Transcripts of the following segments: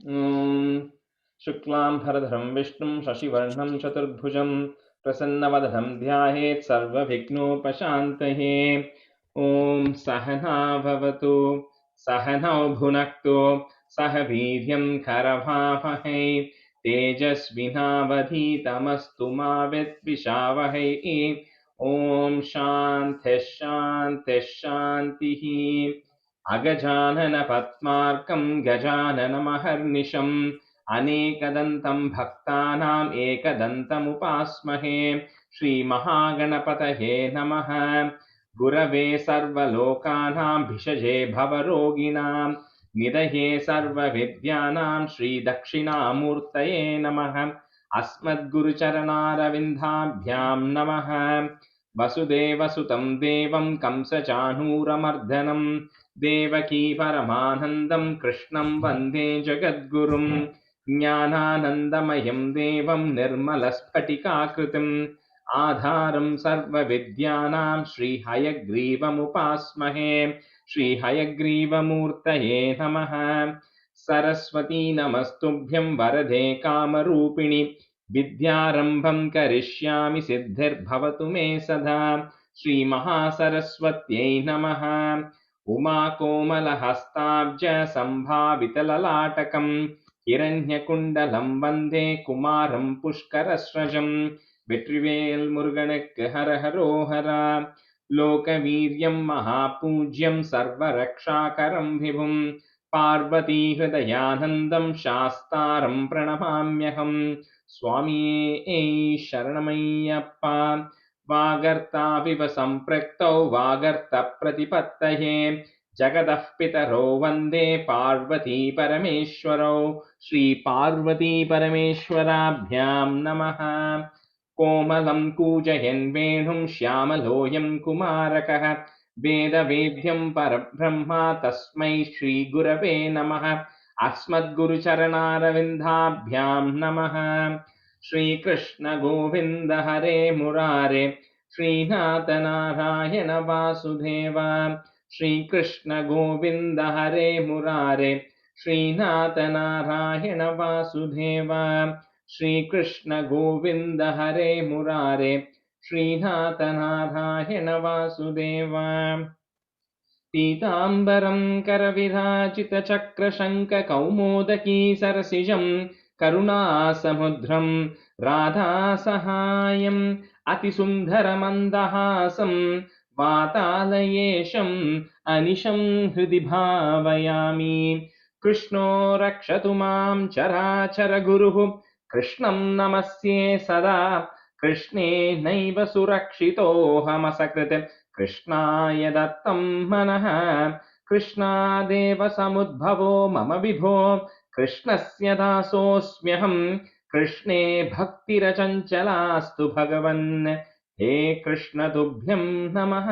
ॐ शुक्लां भरधरं विष्णुं शशिवर्णं चतुर्भुजं प्रसन्नवदनं ध्यायेत् सर्वविघ्नोपशान्तये। ॐ सहना भवतु सहनौ भुनक्तु सह वीर्यं करवावहै तेजस्विनावधीतमस्तु मा विद्विषावहै। ॐ शान्तिः शान्तिः शान्तिः। अगजानन पद्मार्कं गजाननमहर्निशम् अनेकदन्तं भक्तानाम् एकदन्तमुपास्महे। श्रीमहागणपतये नमः। गुरवे सर्वलोकानां भिषजे भवरोगिणां निधये सर्वविद्यानां श्रीदक्षिणामूर्तये नमः। अस्मद्गुरुचरणारविन्दाभ्यां नमः। वसुदेवसुतं देवं कंसचाणूरमर्दनं देवकी परमानन्दं कृष्णं वन्दे जगद्गुरुं। ज्ञानानन्दमयं देवं निर्मलस्फटिकाकृतिम् आधारं सर्वविद्यानां श्रीहयग्रीवमुपास्महे। श्रीहयग्रीवमूर्तये नमः। सरस्वती नमस्तुभ्यं वरदे कामरूपिणि विद्यारम्भं करिष्यामि सिद्धिर्भवतु मे सदा। श्रीमहासरस्वत्यै नमः। उमाकोमलहस्ताब्ज सम्भावितललाटकं हिरण्यकुण्डलं वन्दे कुमारं पुष्करस्रजं। வெற்றிவேல் முருகனுக்கு ஹர ஹரோஹரா. லோகவீரியம் மகாபூஜ்யம் சர்வரக்ஷாகரம் விபும் பார்வதி ஹிருதயானந்தம் சாஸ்தாரம் பிரணமாம்யகம். சுவாமியே சரணமையப்பா. वागर्ताविव सम्पृक्तौ वागर्तप्रतिपत्तये जगतः पितरौ वन्दे पार्वती परमेश्वरौ। श्रीपार्वती परमेश्वराभ्यां नमः। कोमलं कूजयन् वेणुं श्यामलोऽयं कुमारकः वेदवेद्यं परब्रह्म तस्मै श्रीगुरवे नमः। अस्मद्गुरुचरणारविन्दाभ्यां नमः। श्रीकृष्ण गोविन्द हरे मुरारे श्रीनाथ नारायण वासुदेव। श्रीकृष्ण गोविन्द हरे मुरारे श्रीनाथ नारायण वासुदेव। श्रीकृष्ण गोविन्द हरे मुरारे श्रीनाथ नारायण वासुदेव। पीताम्बरं करविराजितचक्रशङ्खकौमोदकी सरसिजं करुणासमुद्रं राधासहायम् अतिसुन्दरमन्दहासं वातालयेशम् अनिशं हृदि भावयामि। कृष्णो रक्षतु मां चराचरगुरुः कृष्णं नमस्ये सदा। कृष्णे नैव सुरक्षितोऽहमसकृत् कृष्णाय दत्तं मनः। कृष्णादेव समुद्भवो मम विभो कृष्णस्य दासोऽस्म्यहम्। कृष्णे भक्तिरचञ्चलास्तु भगवन्। हे कृष्ण तुभ्यं नमः।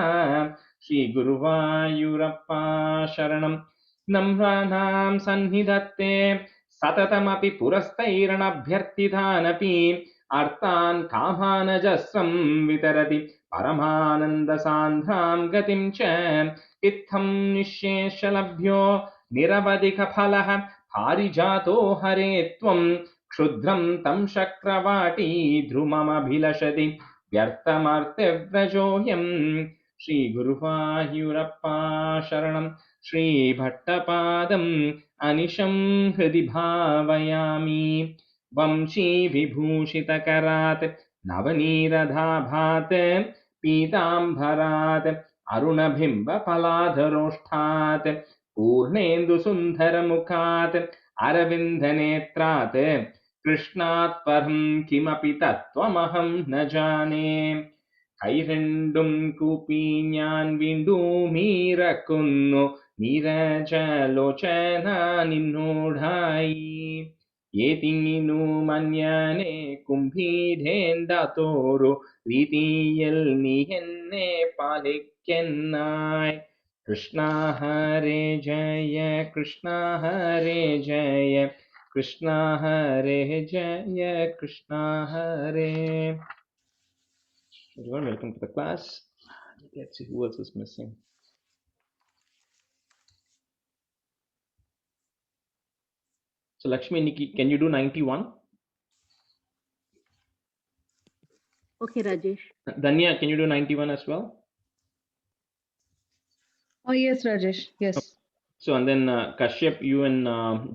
श्रीगुरुवायूरप्पा शरणं। नम्राणां सन्निधत्ते सततमपि पुरस्तैरणभ्यर्थितानपि अर्थान् कामानजस्रं वितरति परमानन्दसान्द्रां गतिं च। इत्थं निःशेषलभ्यो निरवधिकफलः पारिजातो हरे त्वं क्षुद्रं तं शक्रवाटी ध्रुममभिलषति व्यर्थमर्त्यव्रजोऽयम्। श्रीगुरुवायूरप्पा शरणं। श्रीभट्टपादम् अनिशं हृदि भावयामि। वंशीविभूषितकरात् नवनीरधाभात् पीताम्बरात् अरुणबिम्बफलाधरोष्ठात् पूर्णेन्दुसुन्दरमुखात् अरविन्दनेत्रात् कृष्णात् परं किमपि तत्त्वमहं न जाने। കൈരണ്ടും കൂപ്പി ഞാൻ വീണ്ടുമീറക്കുന്നു നീരജലോചന നിന്നോടായി. ഏതിങ്ങിനു മഞ്ഞനെ കുംഭീരേണ്ടാത്തോരു രീതിയിൽ നീ എന്നെ പാലിക്കെന്നായി. കൃഷ്ണ ഹരേ ജയ കൃഷ്ണ ഹരേ ജയ കൃഷ്ണ ഹരേ ജയ കൃഷ്ണ ഹരേ. Everyone, welcome to the class. Let's see who else is missing. So Lakshmi, Nikki, can you do 91? Okay, Rajesh. Danya, can you do 91 as well? Oh, yes, Rajesh. Yes. So, and then Kashyap, you and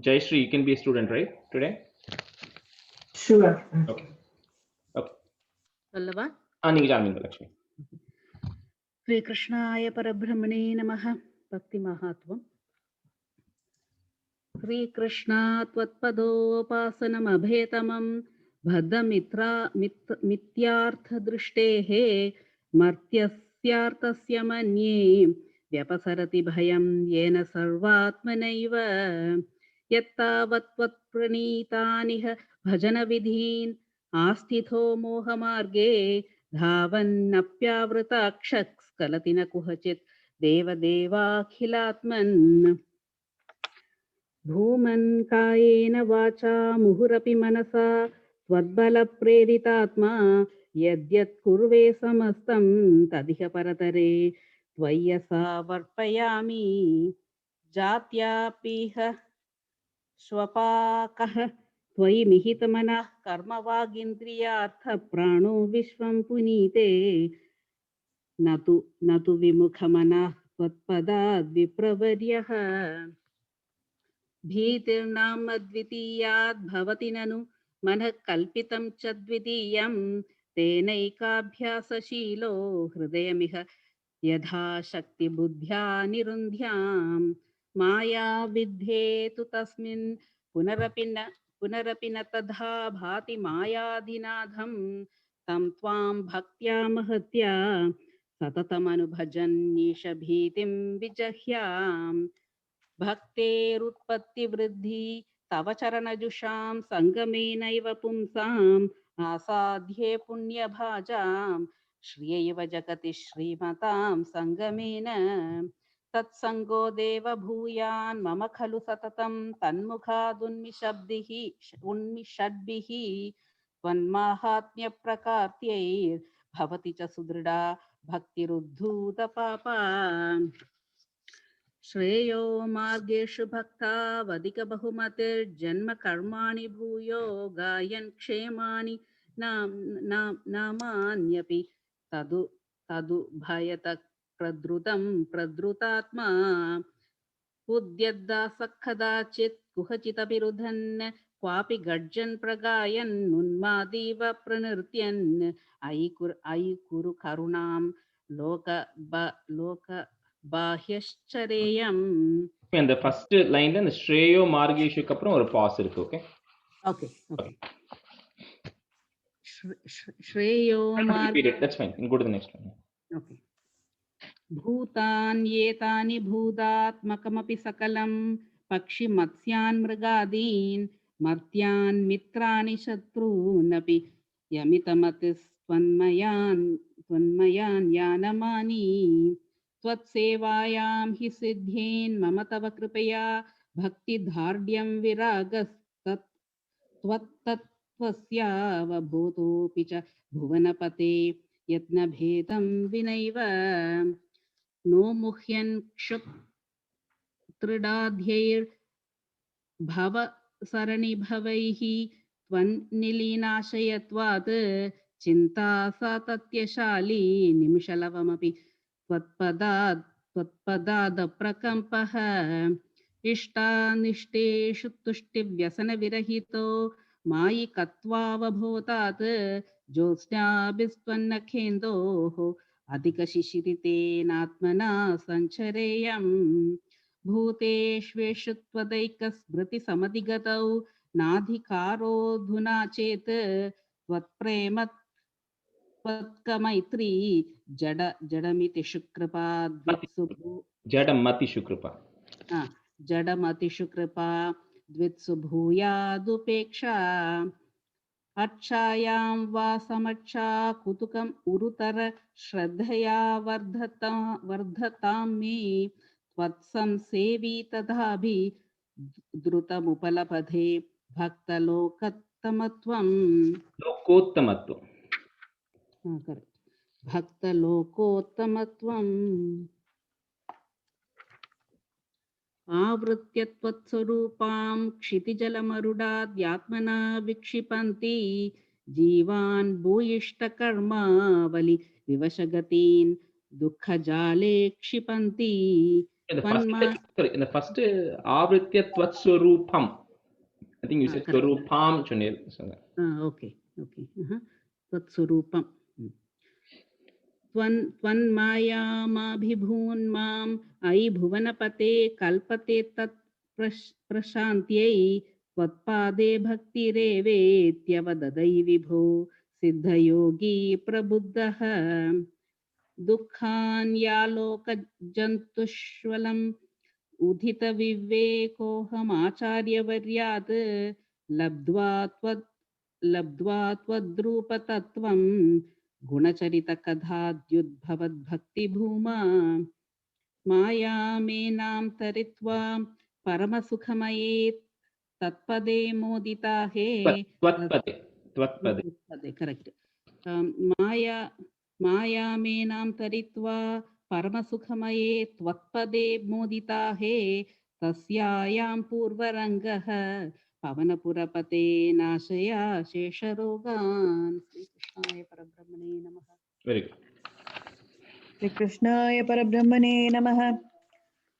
Jayashree, you can be a student, right, today? Sure. Okay. Okay. Vallava. Nijalamingo, Lakshmi. Shri Krishnaya Parabrahmane Namaha Bhakti Mahatvam. Shri Krishna Tvatpadopasanam Abhetamam Bhadamitra Mityartha Drishtehe Martyasyartasya Manye Vyapasarati Bhayam Yena Sarvatmanaiva Yattavatvat Pranitaniha Bhajana Vidhin Astitho Mohamarge Dhavannapyavrtakshak Skalatina Kuhachit Deva Devakhilatman Bhuman Kayena Vacha Muhurapi Manasa Twadbala Yadyat Kurve Samastam Tadiha Paratare Tvayasa Varpayami Jatyapiha Swapakah Tvai Mihitamana Karmavagindriyartha Prano Vishwam Punite Natu Vimukhamana Tvatpadad Vipravaryaha भीतिर्नाम द्वितीयाद् भवति ननु मनः कल्पितं च द्वितीयं तेनैकाभ्यासशीलो हृदयमिह यथा शक्तिबुद्ध्या निरुन्ध्यां माया विद्धेतु तस्मिन् पुनरपि न तथा भाति मायाधिनाथं तं त्वां भक्त्या महत्या सततमनुभजन्नीश भीतिं विजह्याम् भक्तेरुत्पत्ति वृद्धि तव चरणजुषां संगमेनैव पुंसाम् आसाध्ये पुण्यभाजां श्रियैव जगति श्रीमतां संगमेन तत्संगो देव भूयान् मम खलु सततं तन्मुखादुन्मिषद्भिः उन्मिषद्भिः त्वन्माहात्म्यप्रकार्त्यैर्भवति च सुदृढा भक्तिरुद्धूतपापा श्रेयो मार्गेषु भक्तावधिक बहुमतिर्जन्म कर्माणि भूयो गायन् क्षेमानि नामान्यपि तदु भयत प्रद्रुतात्मा उद्यद्दासः कुहचिदपि रुधन् क्वापि गर्जन् प्रगायन् उन्मादीव प्रणृत्यन् अयि कुरु करुणां लोक बाह्यश्चरेयम्. And the first line then Shreyo Margeshu kapram or pause irukku, okay? Okay. Shreyo Repeat it, that's fine. Go to the next one. Okay. भूतान्येतानि भूतात्मकमपि सकलं पक्षि मत्स्यान् मृगादीन् मर्त्यान् मित्राणि शत्रूनपि यमितमतिस्त्वन्मयान् यानमानि त्वत्सेवायां हि सिद्धेन् मम तव कृपया भक्तिधार्ढ्यं विरागस्तत्त्वस्यावबोधोऽपि च भुवनपते यत्नभेदं विनैव नो मुह्यन् क्षुत्तृडाध्यैर्भव सरणिभवैः त्वन्निलीनाशयत्वात् चिन्ता सातत्यशाली निमिषलवमपि त्वत्पदादप्रकम्पः इष्टानिष्टेषु तुष्टिव्यसनविरहितो मायिकत्वावबोधात् ज्योत्स्नाभिस्त्वन्नखेन्दोः अधिकशिशिरितेनात्मना सञ्चरेयम् भूतेष्वेषु त्वदैकस्मृतिसमधिगतौ नाधिकारोऽधुना चेत् त्वत्प्रेम त्वत्कमैत्री जडमिति शुकृपा Jadamati Shukrupa. जडमति शुकृपा द्वित्सु भूयादुपेक्षा अच्छायां वा समक्षा कुतुकम् उरुतर श्रद्धया वर्धतां मे त्वत्संसेवी तथाभि द्रुतमुपलभते भक्तलोकोत्तमत्वम्. Lokottamatvam. करेक्ट. भक्तलोकोत्तमत्वम्. आवृत्य त्वत्स्वरूपां क्षितिजलमरुडाद्यात्मना विक्षिपन्ति जीवान् भूयिष्ठकर्मावलि विवशगतीन् दुःखजाले क्षिपन्ति In the first, त्वन्मा sorry, in the first, Avritya Tvat Swarupam. I think you said correct. Swarupam, Chunil. Okay. त्वत्स्वरूपं त्वन्मायामाभिभून्माम् अयि भुवनपते कल्पते तत् प्रशान्त्यै त्वत्पादे भक्तिरेवेत्यवददै विभो सिद्धयोगी प्रबुद्धः दुःखान्यालोकजन्तुष्वलम् उदितविवेकोऽहमाचार्यवर्यात् लब्ध्वा त्वद्रूपतत्त्वं गुणचरितकथाद्युद्भवद्भक्तिभूमा मायामेनां तरित्वा परमसुखमये तत्पदे मोदिता हे Tvatpade. करेक्ट मायामेनां तरित्वा परमसुखमये त्वत्पदे मोदिता हे तस्यायां पूर्वरङ्गः पवनपुरपते नाशया शेषरोगान् श्रीकृष्णाय परब्रह्मणे नमः Very good. श्रीकृष्णाय परब्रह्मणे नमः।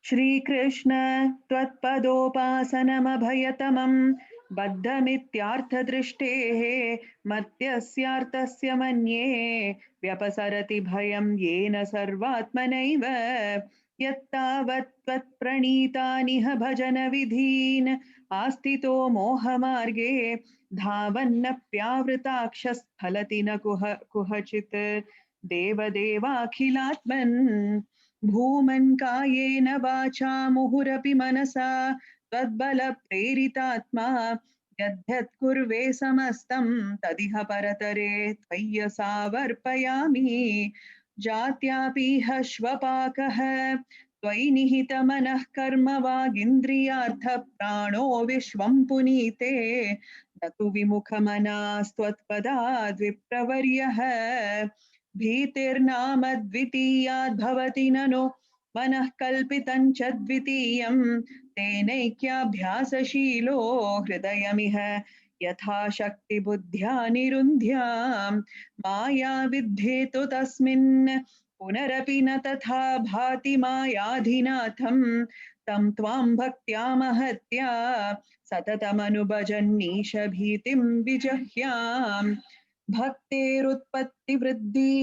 श्रीकृष्ण त्वत्पदोपासनमभयतमं बद्धमित्यार्थदृष्टेः मत्यस्यार्थस्य मन्ये व्यपसरति भयं येन सर्वात्मनैव यत्तावत् त्वत्प्रणीतानिह भजनविधीन् आस्थितो मोहमार्गे धावन्नप्यावृताक्षस्फलति न कुहचित् देवदेवाखिलात्मन् भूमन् कायेन वाचा मुहुरपि मनसा त्वद्बलप्रेरितात्मा यद्यत् कुर्वे समस्तं तदिह परतरे त्वय्यसावर्पयामि जात्यापीह श्वपाकः त्वयि निहितमनः कर्म वागिन्द्रियार्थप्राणो विश्वं पुनीते न तु विमुखमनास्त्वत्पदाद्विप्रवर्यः भीतिर्नाम द्वितीयाद्भवति ननु मनः कल्पितं च द्वितीयं तेनैक्याभ्यासशीलो हृदयमिह यथा शक्तिबुद्ध्या निरुन्ध्यां माया विद्धेतु तस्मिन् पुनरपि न तथा भाति मायाधिनाथं तं त्वां भक्त्या महत्या सततमनुभजन्नीश भीतिं विजह्याम् भक्तेरुत्पत्तिवृद्धि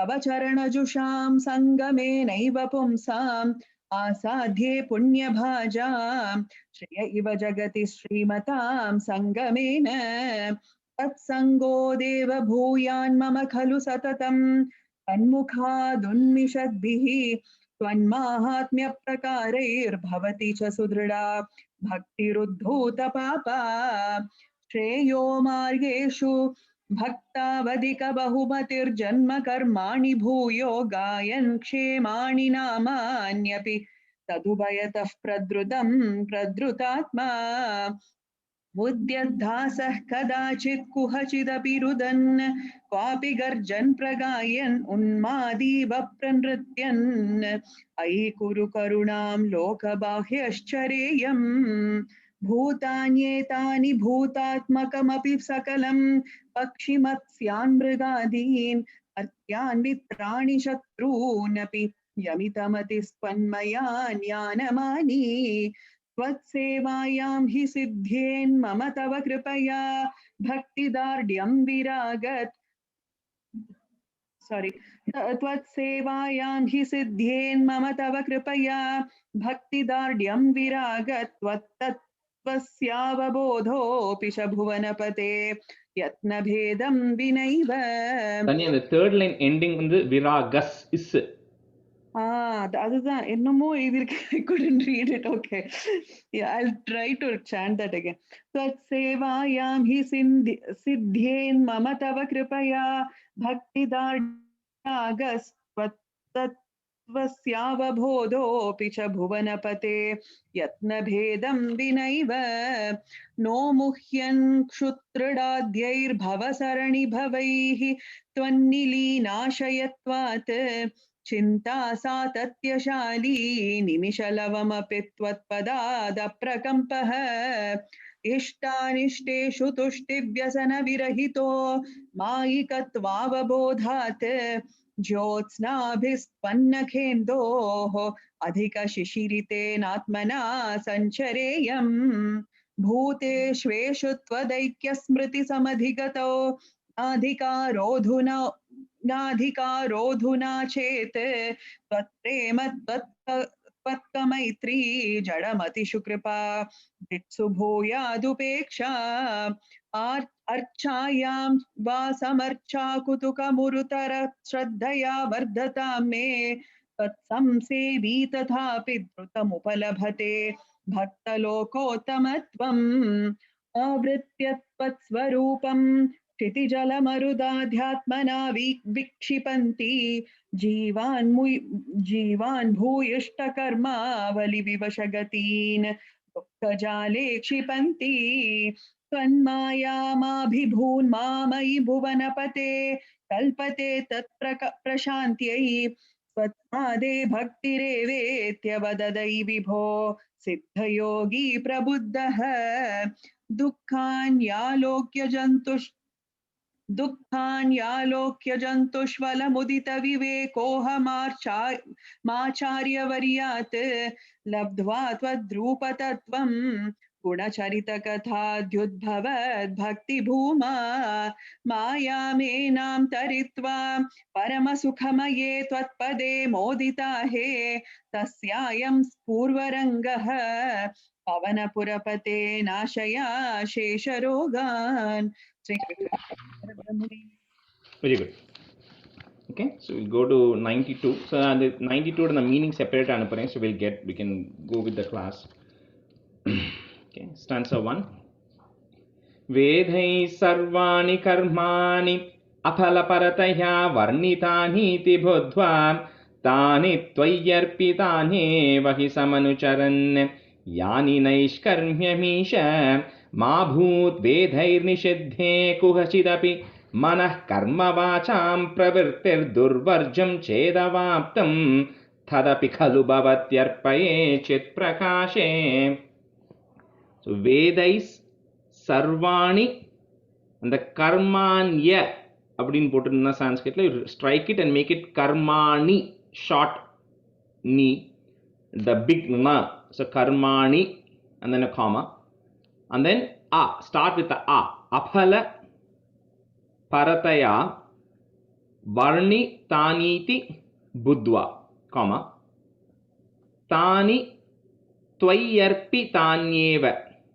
अवचरणजुषां सङ्गमेनैव पुंसाम् आसाध्ये पुण्यभाजां श्रिय इव जगति श्रीमतां सङ्गमेन तत्सङ्गो देव भूयान्मम खलु सततं तन्मुखादुन्मिषद्भिः त्वन्माहात्म्यप्रकारैर्भवति च सुदृढा भक्तिरुद्धूतपापा श्रेयो मार्गेषु भक्तावधिक बहुमतिर्जन्म कर्माणि भूयो गायन् क्षेमाणि नामान्यपि तदुभयतः प्रद्रुतात्मा उद्यद्धासः कदाचित् कुहचिदपि रुदन् क्वापि गर्जन् प्रगायन् उन्मादीव प्रनृत्यन् अयि कुरु करुणां लोकबाह्यश्चरेयम् भूतान्येतानि भूतात्मकमपि सकलं पक्षिमत्स्यान् मृगादीन् अर्त्यान् मित्राणि शत्रूनपि यमितमतिस्त्वन्मया ज्ञानमानी त्वत्सेवायां हि सिद्ध्येन्मम तव कृपया भक्तिदार्ढ्यं विरागत् त्वत्सेवायां हि सिद्ध्येन्मम तव कृपया भक्तिदार्ढ्यं विरागत् त्वत्तत्त्वस्यावबोधोऽपि च भुवनपते यत्नभेदं विनैव. Tanya, the third line ending on the viragas is. அதுதான் என்னமோ இருக்கு. I couldn't read it. Okay. Yeah, I'll try to chant that again. त्वत्सेवायां हि सिद्ध्येन् मम तव कृपया भक्तिदार्ढ्यागस्त्वत्तत्त्वस्यावबोधोऽपि च भुवनपते यत्नभेदं विनैव नो मुह्यन् क्षुत्रिडाद्यैर्भवसरणिभवैः त्वन्निलीनाशयत्वात् चिन्ता सातत्यशाली निमिषलवमपि त्वत्पदादप्रकम्पः इष्टानिष्टेषु तुष्टिव्यसनविरहितो मायिकत्वावबोधात् ज्योत्स्नाभिस्पन्नखेन्दोः अधिकशिशिरितेनात्मना सञ्चरेयम् भूतेष्वेषु त्वदैक्यस्मृतिसमधिगतौ नाधिकारोऽधुना चेत् त्वत्प्रेम त्वत्कमैत्री जडमतिषु कृपा दित्सु भूयादुपेक्षा अर्चायां वा समर्चा कुतुकमुरुतर श्रद्धया वर्धतां मे तत्संसेवी तथापि द्रुतमुपलभते भक्तलोकोत्तमत्वम् आवृत्य त्वत्स्वरूपम् क्षितिजलमरुदाध्यात्मना विक्षिपन्ति जीवान् भूयिष्ठकर्मावलिविवशगतीन् दुःखजाले क्षिपन्ति त्वन्मायामाभिभून्मामयि भुवनपते कल्पते तत्प्रशान्त्यै त्वत्पादे भक्तिरेवेत्यवददै विभो सिद्धयोगी प्रबुद्धः दुःखान् यालोक्यजन्तुष्वलमुदितविवेकोऽहमाचार्यवर्यात् लब्ध्वा त्वद्रूपतत्त्वं गुणचरितकथाद्युद्भवद्भक्तिभूमा मायामेनां तरित्वा परमसुखमये त्वत्पदे मोदिता हे तस्यायं पूर्वरङ्गः पवनपुरपते नाशया शेषरोगान्. Very good. Okay, so we'll go to 92. So the 92 and the meaning separate anuparing, so we can go with the class. Okay, stanza 1. Vedhai sarvani karmani apalaparataya varnitaniti buddhva tani tvayarpitane vahi samanucharan yani naishkarmyamisha ma bhut vedhair nishidhe kuhachidapi मनः कर्म वाचां प्रवृत्तिर् दुर्वर्जं चेदवाप्तं तदपि खलु भवत्यर्पये चित् प्रकाशे. So Vedais sarvani and the karmanya அப்படினு போட்டுனா சான்ஸ்கிரிட்ல you strike it and make it karmani, short ni, the big na, so karmani and then a comma and then a, start with the a, aphala parataya varni taniti buddhva, comma tani tvayarpitanyeva,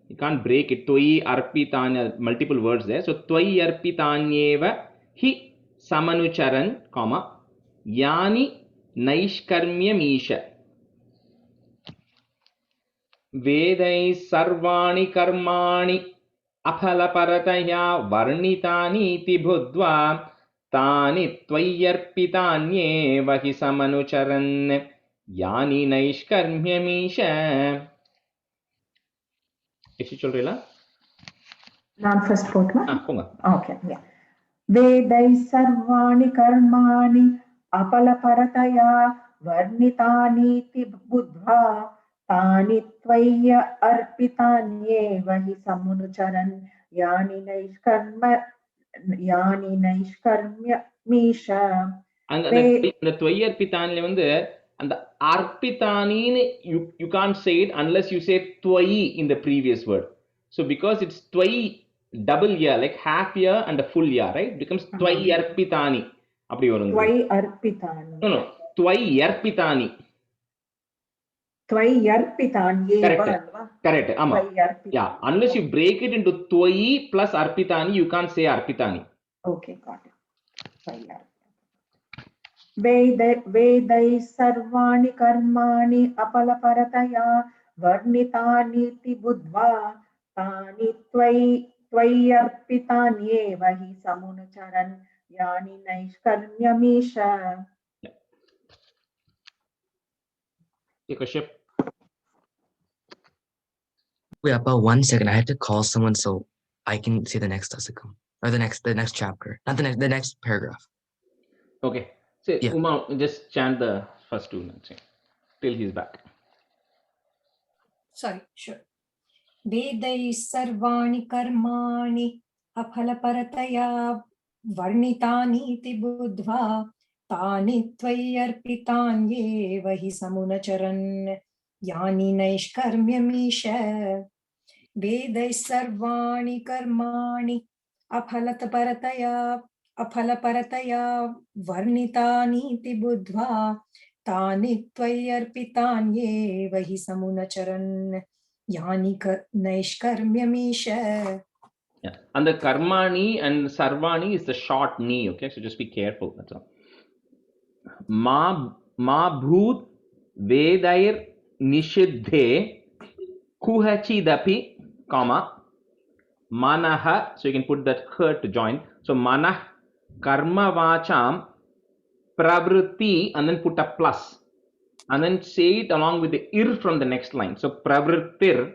you can't break it, tvai arpitanya, multiple words there, so tvayarpitanyeva hi samanucharan, comma yani naishkarmyamisha. Vedai sarvani karmani apalaparataya varnitaniti buddhva tani tvayarpitanyeva hi samanucharan yani naishkarmyamisha. Eksi solrela? நான் first போட்டுமா? போங்க. Okay, yeah. வேதை சர்வாணி கர்மாணி அபலபரதயா வர்ணிதானீதி புத்வா தானி த்வய்ய அர்ப்பிதான்யேவ he சமுனுச்சரன் யானி நைஷ்கர்ம்ய மீஷா. அந்த த்வய்யர்ப்பிதான்ல வந்து அந்த arpitaniன்னு you can't say it unless you say tvai in the previous word. So because it's tvai double year, like half year and a full year, right? It becomes tvai arpitani. அப்படி வரும். tvai arpitani. No, tvai arpitani. tvai arpitani. Correct. ஆமா. Yeah, unless you break it into tvai plus arpitani, you can't say arpitani. Okay, got it. वेदै सर्वाणि कर्माणि अपलपरतया वर्णितानीति बुद्ध्वा तानि त्वय्यर्पितान्येव हि समुनुचरन् यानि नैष्कर्म्यमीश. Wait, about 1 second. I had to call someone so I can see the next dasakam or the next chapter, not the next paragraph. Okay. Say, Yeah. Uma, just chant the first two lines till he's back. Sorry, sure. वेदैः सर्वाणि कर्माणि अफलपरतया वर्णितानीति बुद्ध्वा तानि त्वय्यर्पितान्येव हि समुनचरन् यानि नैष्कर्म्यमीश वेदैः सर्वाणि कर्माणि अफलपरतया वर्णितानीति बुद्ध्वा तानि त्वय्यर्पितान्येव हि समुनचरन् यानि नैष्कर्म्यमीश. Yeah. And the karmani and sarvani is the short ni, okay? So just be careful, that's all. Ma bhut vedair nishiddhe kuhachidapi, comma, manaha, so you can put that her to join. So manah karma vacham pravritti, and then put a plus. And then say it along with the ir from the next line. So pravrittir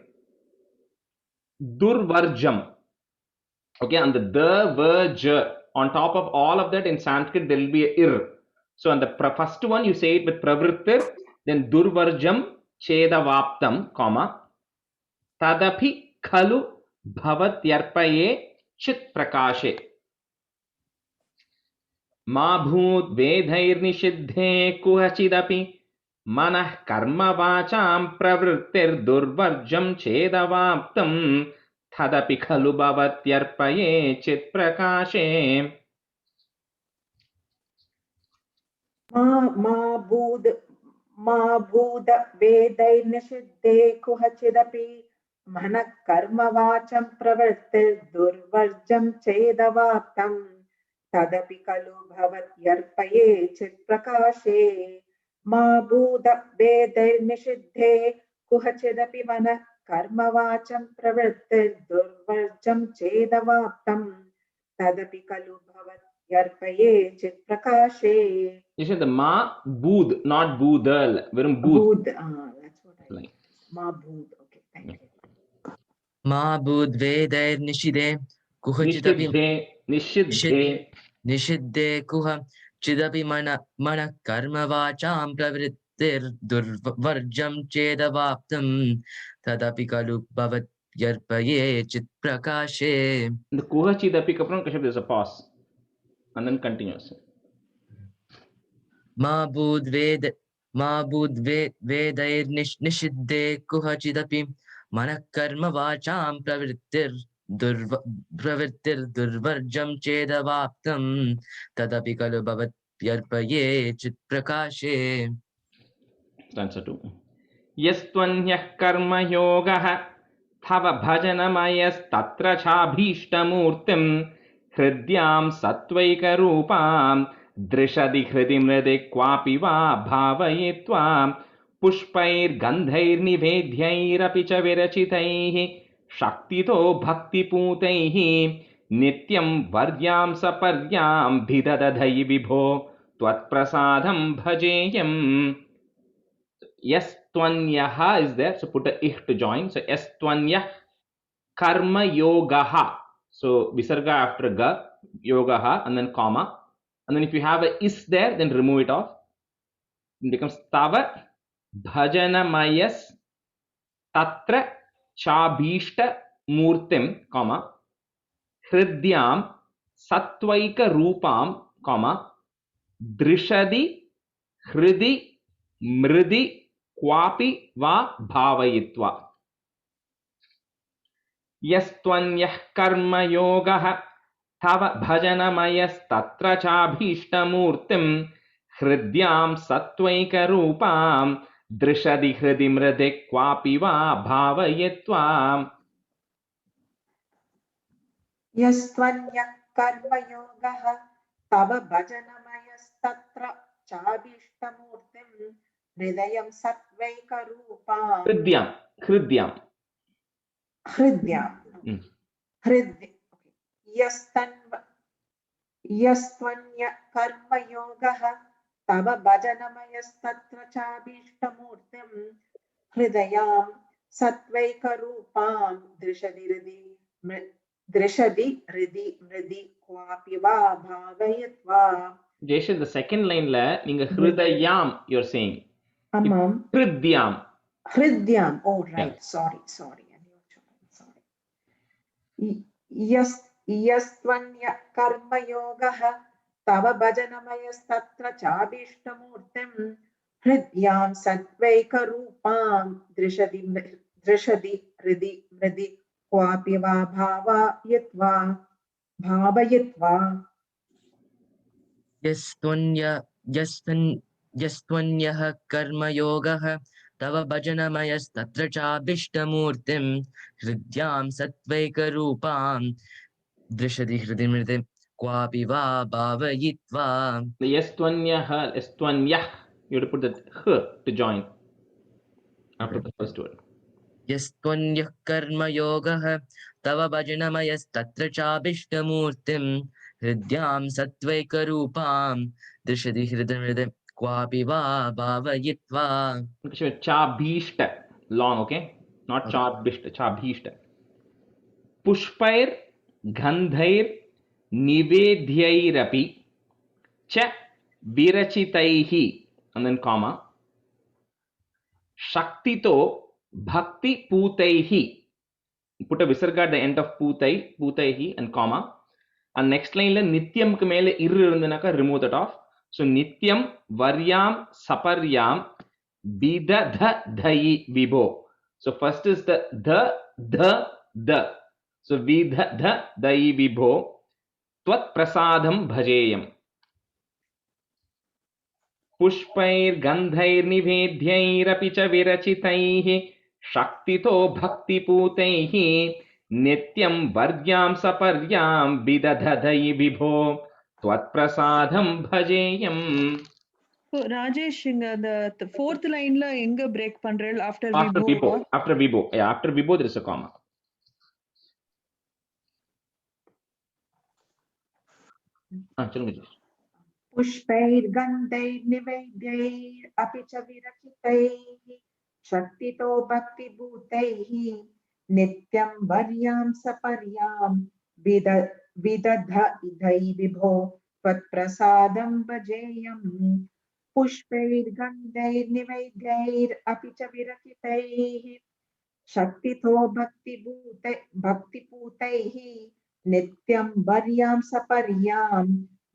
durvarjam. Okay, and the verj on top of all of that in Sanskrit there will be a ir. So on the first one you say it with pravrittir, then durvarjam chedavaptam, comma, tadapi khalu bhavatyarpaye chit prakashe. Ma bhut vedhair nishidhe kuhachidapi manah karma vacham pravrittir durvarjam chedavaptam tadapi khalu bhavatyarpaye chit prakashe. मा भूद वेदैर्निषिद्धे कुहचिदपि मनः कर्मवाचं प्रवृत्तिर्दुर्वर्जं चेदवाप्तं तदपि खलु भवत्यर्पये चित्प्रकाशे. मा भूद वेदैर्निषिद्धे कुहचिदपि मनः कर्मवाचं प्रवृत्तिर्दुर्वर्जं चेदवाप्तं तदपि खलु भवत्यर्पये चित्प्रकाशे. You said the ma bood, not boodal. Verum bood. That's what I like. Ma bood. Okay, thank you. Ma bud vedair nishide kuhachidapi nishidde kuha chidapi mana karma vacham pravrittir durvarjam chedavaptam tadapi kalu bhavat yarpaye chit prakashe. The kuhachidapi kapran kashyap there's a pause and then continues. Ma bud vedair nishidde kuhachidapi mana karma vacham pravrittir durvarjam chedavaptam tadapi kalu bhavat yarpaye chit prakashe. Stanza 2. Yastvanyah karma yogah thava bhajanamayas tatra chabhishtamurtim hridyam satvaika rupam drishadi hridimrade kwapi va bhavayitva pushpair gandhair nivedhyairapi cha virachitaih shaktito bhakti putaihi nityam varyam saparyam bhidadadhai vibho tvat prasadam bhajeyam. Yastvanyah is there, so put a ih to join. So yastvanyah karma yogaha. So visarga after ga, yogaha, and then comma. And then if you have a is there, then remove it off. It becomes tava bhajanamayas tatra chabhishta murtim, comma, hridyam satvaika rupam, comma, drishadi hridi mridi kwapi va bhavayitva. Yastvanyah karma yogah tava bhajanamayas tatra chabhishtamurtim hridyam satvaika rupam drishadi hridimrade kwapi va bhavayitva. Yastvanyah karma yogah tava bhajanamayastatra chabhishtamurtim hridayam satvaika rupam. Hridyam. Yastvanya karma yogah tava bhajanamayastattra chabhishtamurtim hridayam satvaika rupam drishadi hridi mridi kwapi va bhavayitva. Jason, the second line la ninga hridayam you're saying. Amam. Hridyam. Hridyam. Oh, right. Yeah. Sorry. Sorry. यस्त्वन्य कर्मयोगः तव भजनमयस्तत्र चाभीष्टमूर्तिं हृद्यां सत्त्वैकरूपां दृशति हृदि मृदि क्वापि वा भावयित्वा यस्त्वन्यः कर्मयोगः तव भजनमयस्तत्र चाभीष्टमूर्तिं हृद्यां सत्त्वैकरूपां दृशति हृदि मृदि क्वापि वा भावयित्वा The yastvanyah, you have to put that h to join after the first word. यस्त्वन्यः कर्मयोगः तव भजनमयस्तत्र चाभीष्टमूर्तिं हृद्यां सत्त्वैकरूपां दृशति हृदि क्वापि वा भावयित्वा Chabhishta, long, okay? Not chabhishta, chabhishta. Pushpair gandhair nivedhyairapi cha virachitaihi, and then comma, shaktito bhakti putaihi. Put a visarga at the end of putaihi and comma. And next line la nityam ku mele irru irundunaka remove that off. So nityam varyam saparyam vidadhai vibho. So first is the so vidadhai vibho tvat prasadam bhajeyam. Pushpair gandhair nivedhyairapi cha virachitaihi shaktito bhakti putaihi nityam varyam saparyam vidadhai vibho tvat prasadam bhajeyam. So Rajesh, the fourth line la enga break pandrel after After Vibho. Vibho. After Vibho. Yeah, after Vibho there is a comma. पुष्पैर्गन्धैर्निवेद्यैरपि च विरचितैः शक्तितो भक्तिभूतैः नित्यं वर्यां सपर्यां विदधै विभो त्वत्प्रसादं भजेयम् पुष्पैर्गन्धैर्निवेद्यैरपि च विरचितैः शक्तितो भक्तिपूतैः नित्यं वर्यां सपर्यां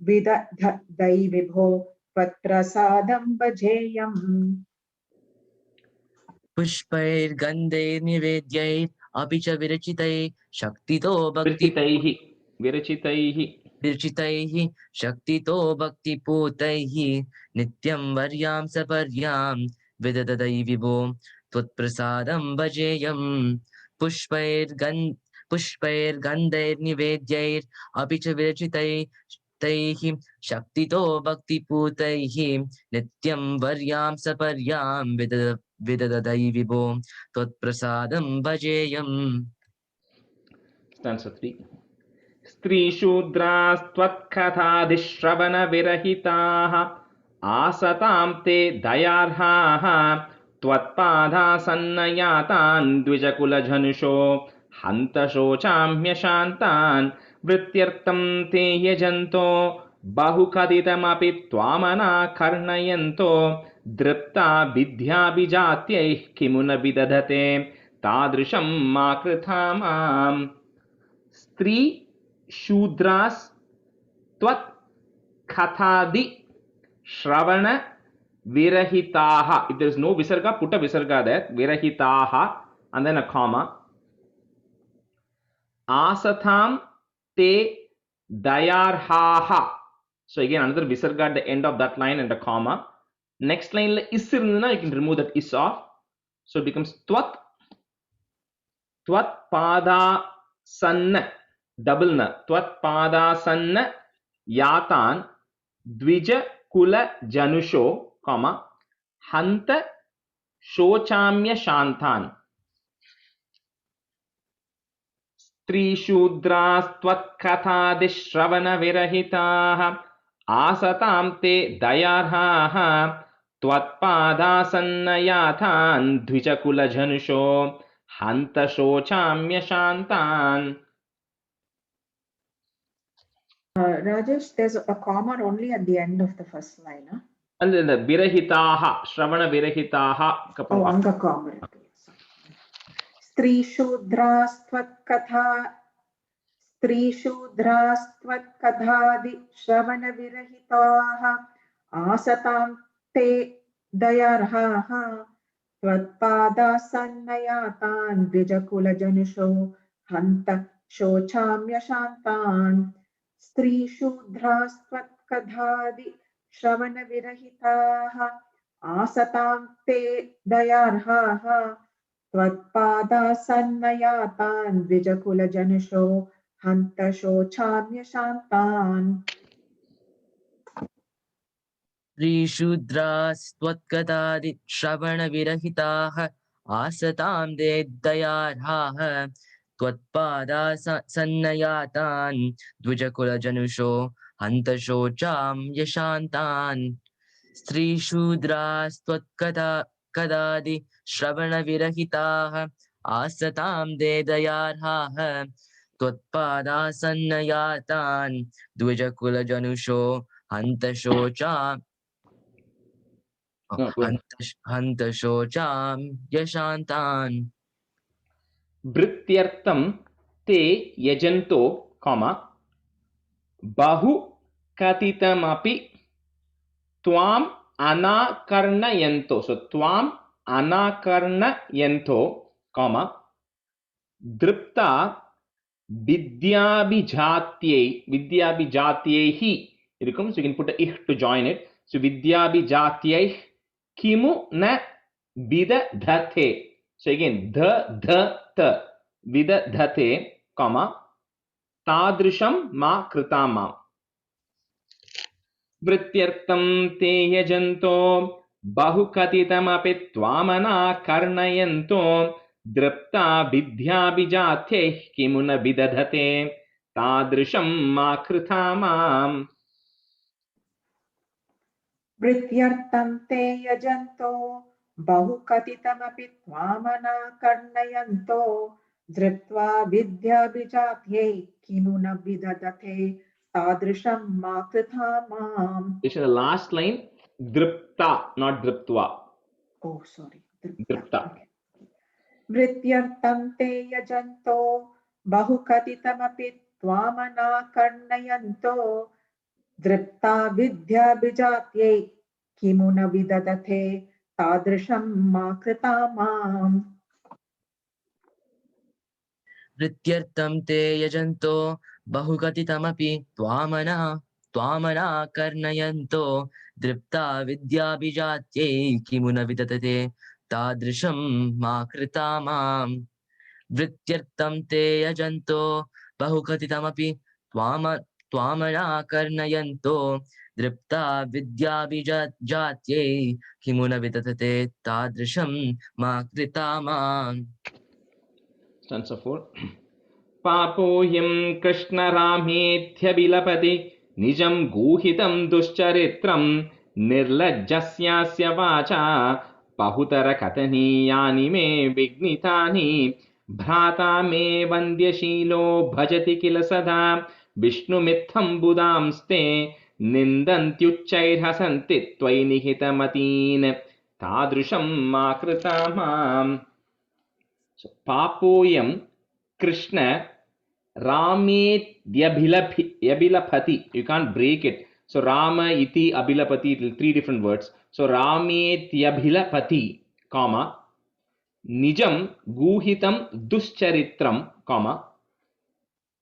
विदधै विभो त्वत्प्रसादं भजेयम् पुष्पैर्गन्धैर्निवेद्यैर् अपि च विरचितैः शक्तितो विरचितैः शक्तितो भक्तिपूतैः नित्यं वर्यां सपर्यां विदधै विभो त्वत्प्रसादं भजेयम् पुष्पैर्गन्धैर्निवेद्यैर् अपि च विरचितैः शक्तितो भक्तिपूतैः नित्यं वर्यां सपर्यां विदधै विभो त्वत्प्रसादं भजेयम्. Stanza 3. स्त्रीशूद्रास्त्वत्कथाधिश्रवणविरहिताः आसतां ते दयार्हाः त्वत्पादासन्नयातान् द्विजकुलजनुषो हन्तशोचाम्यशान्तान् वृत्त्यर्थं ते यजन्तो बहुकथितमपि त्वामनाकर्णयन्तो दृप्ता विद्याभिजात्यैः किमु न विदधते तादृशं मा कृथा माम्. Stri Shudras Tvat Kathadi Shravana Virahitaha. If there is no visarga, put a visarga there. Virahitaha and then a comma. Asatham te dayarhaha. So again another visarga at the end of that line and a comma. Next line is irundna, you can remove that is off. So it becomes Tvat pada sanna double na tvat pada sanna yatan dvija kula janusho comma hanta shochamya shantan strishudras tvat kathadishravana virahitaah asatam te dayarhaah tvat pada sanna yatan dvija kula janusho hanta shochamya shantan. Rajesh, there's a comma only at the end of the first line. Huh? And then the virahitaha, Shravana virahitaha. Oh, anga comma. स्त्रीशूद्रास्त्वत्कथादि श्रवणविरहिताः आसतां ते दयार्हाः त्वत्पादासन्नयातान् द्विजकुलजनुषो हन्त शोचाम्यशान्तान् स्त्रीशूद्रास्त्वत्कथादि श्रवणविरहिताः आसतां ते दयार्हाः त्वत्पादासन्नयातान् द्विजकुलजनुषो हन्त शोचाम्यशान्तान् त्रिशूद्रास्त्वत्कदादि श्रवणविरहिताः आसतां ते दयार्हाः त्वत्पादासन्नयातान् द्विजकुलजनुषो हन्तशोचां यशान्तान् स्त्रीशूद्रास्त्वत्कदादि श्रवणविरहिताः आसतां ते दयार्हाः त्वत्पादासन्नयातान् द्विजकुलजनुषो हन्तशोचां यशान्तान् Vrityartam te yajanto, bahu katitamapi tvam anakarnayanto. So tvam anakarnayanto, dripta vidyabhijatyaihi. So you can put a ich to join it. So vidyabhijatyaihi kimu na vidadhate. So again, the vidadhate, tadrisham ma kritama. Vrityartam te yajanto bahukatitamapi tvamana karnayanto dripta vidyabhijatyaihi kimuna vidadhate tadrisham ma kritama. वृत्त्यर्थं ते यजन्तो बहुकथितमपि त्वामनाकर्णयन्तो धृत्वा विद्याभिजात्यै किमु न विदधते तादृशं मा कृथा माम्. This is the last line. Dripta, not driptva. Oh, sorry. Dripta. Okay. वृत्त्यर्थं ते यजन्तो बहुकथितमपि त्वामनाकर्णयन्तो धृप्ता विद्याभिजात्यै किमु न विदधते तादृशं मा कृता माम्. वृत्त्यर्थं ते यजन्तो बहुकथितमपि त्वामनाकर्णयन्तो दृप्ता विद्याभिजात्यै किमु न विदधते तादृशं मा कृता माम्. वृत्त्यर्थं ते यजन्तो बहुकथितमपि त्वामनाकर्णयन्तो दृप्ता विद्याभिजात्यै किमु न विदधते तादृशं मा कृता माम्. Stanza 4. Papoyam Krishna Ramethyabhilapati Nijam Guhitam Duscharithram Nirlajjasyasya Vacha Pahutara Kataniyani me Vignitani Bhrata me Vandyashilo Bhajati Kila Sada Vishnu Mitham Budamste Nindantyuchchairhasanti Tvai Nihitamatin Tadrisham Makritamam. So, Papoyam Krishna Ramet Yabhilapati. You can't break it. So, Rama iti abhilapati, three different words. So, Ramet Yabhilapati, Nijam Guhitam Duscharithram,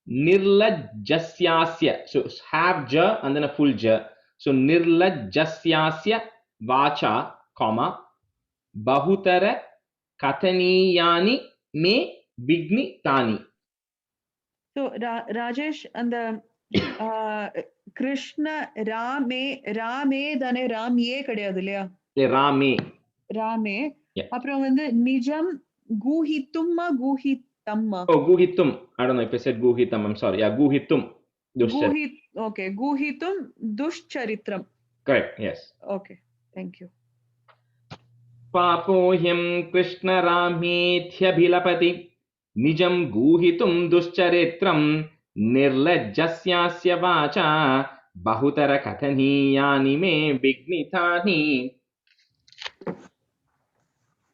Nirlajjasyasya. So, have ja and then a full ja. So, Nirlajjasyasya Vacha, Bahutara Kathaniyani me Vignitani. So Rajesh, and the Krishna Rame தானே ராமியே கிடையாது இல்லையா? Rame. ராமே. Yeah. அப்புறம் வந்து நிஜம் கூஹித்தும்மா கூஹித்தம்மா. Oh, Guhitum. I don't know if I said Guhitam. I'm sorry. Yeah, Guhitum. Okay, Guhitum Duscharithram. Correct. Yes. Okay, thank you. Papohyam Krishna Ramethyabhilapati Nijam Guhitum Duscharithram निर्लज्जस्यास्य वाचा बहुतर कथनीयानि मे विघ्नितानि.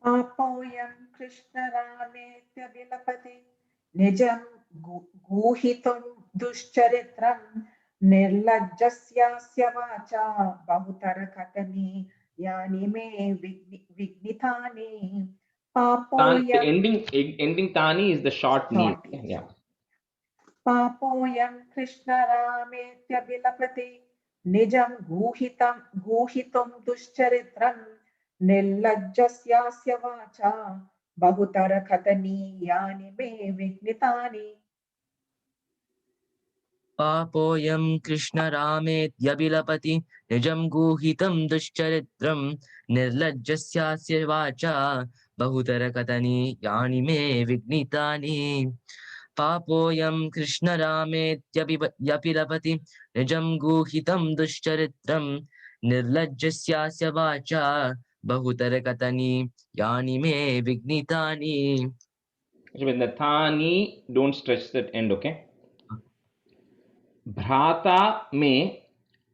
पापोऽयं कृष्णरामेत्य विलपति निजं गूहितुं दुश्चरित्रं निर्लज्जस्यास्य वाचा बहुतर कथनीयानि मे विघ्नितानि. पापोऽयं Ending tani is the short need. Yeah. पापोऽयं कृष्णरामेत्य विलपति निजं गूहितुं दुश्चरित्रं निर्लज्जस्यास्य वाचा बहुतर कथनीयानि मे विघ्नितानि. पापोऽयं कृष्णरामेत्यभिलपति निजं गूहितं दुश्चरित्रं निर्लज्जस्यास्य वाचा बहुतरकथनीयानि मे विघ्नितानि. पापोऽयं कृष्णरामेत्यभिलपति निजं गूहितं दुश्चरित्रं निर्लज्जस्यास्य वाचा बहुतरकथनीयानि मे विघ्नितानि. So when the thani, don't stretch that end, okay? Bhrata me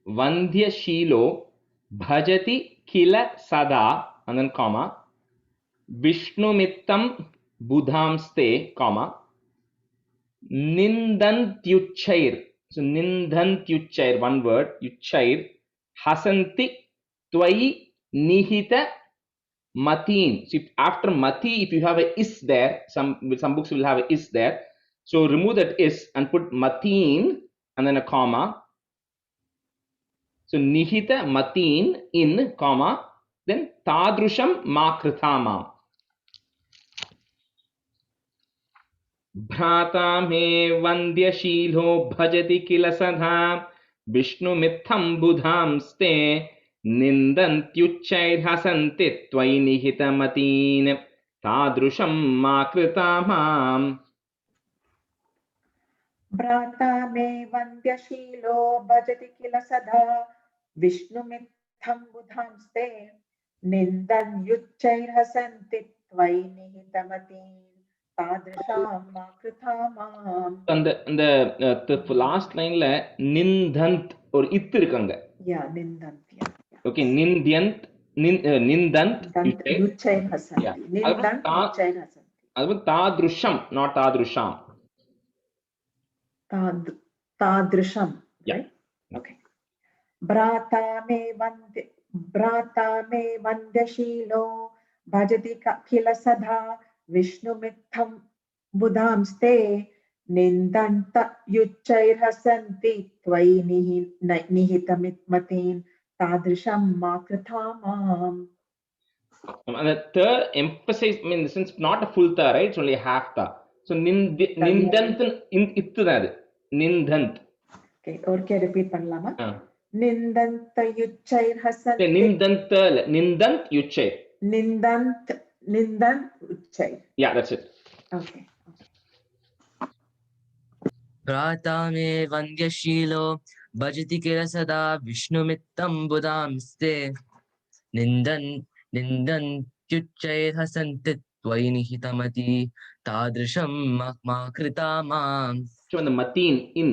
vandhya shilo bhajati kila sada, and then comma, Vishnumittam budhamste, comma, Nindantyuchair. So Nindantyuchair, one word, Yuchair, Hasanti Twai Nihita Matin. So if after Mati, if you have a is there, some books will have a is there. So remove that is and put Matin and then a comma. So Nihita Matin in, comma, then Tadrusham Makrithamam. भ्राता मे वन्द्यशीलो भजति किल सदा विष्णुमित्थं बुधांस्ते निन्दन्त्युच्चैर्हसन्ति त्वयि निहितमतीन् तादृशं मा कृता माम्. भ्राता मे वन्द्यशीलो भजति किल सदा विष्णुमित्थं बुधांस्ते निन्दन्त्युच्चैर्हसन्ति त्वयि निहितमतीन् तादृशां मा कृता माम्. அந்த last lineல நிந்தந்த் ஒரு இத்து இருக்காங்க. Yeah, nindantya. Okay, நிந்த்யந்த் நிந்தந்த் युच्चैर्हसन्ति. निन्दन् युच्चैर्हसन्ति. அது தாத்ருஷம், not தாத்ருஷாம். तादृशं. Yeah. Right? Okay. भ्राता मे वन्द्यशीलो भजति किल सदा विष्णुमित्थं बुधांस्ते निन्दन्त युच्चैर्हसन्ति त्वयि निहितमतीन् तादृशं मा कृता माम्. And the third emphasize, I mean, since not a full tha, right? It's only half tha. So nindant ittu da adu. Nindant. Okay, okay, repeat பண்ணலாமா? நிந்தந்த யுச்சைர்ஹசந்தி. Nindant yuchai. Nindant uccai. Yeah, that's it. Okay. भ्राता मे वन्द्यशीलो भजति किल सदा विष्णुमित्तं बुधांस्ते निन्दन्त्युच्चैर्हसन्ति त्वयि निहितमती तादृशं मा कृता माम्. So when the matin in,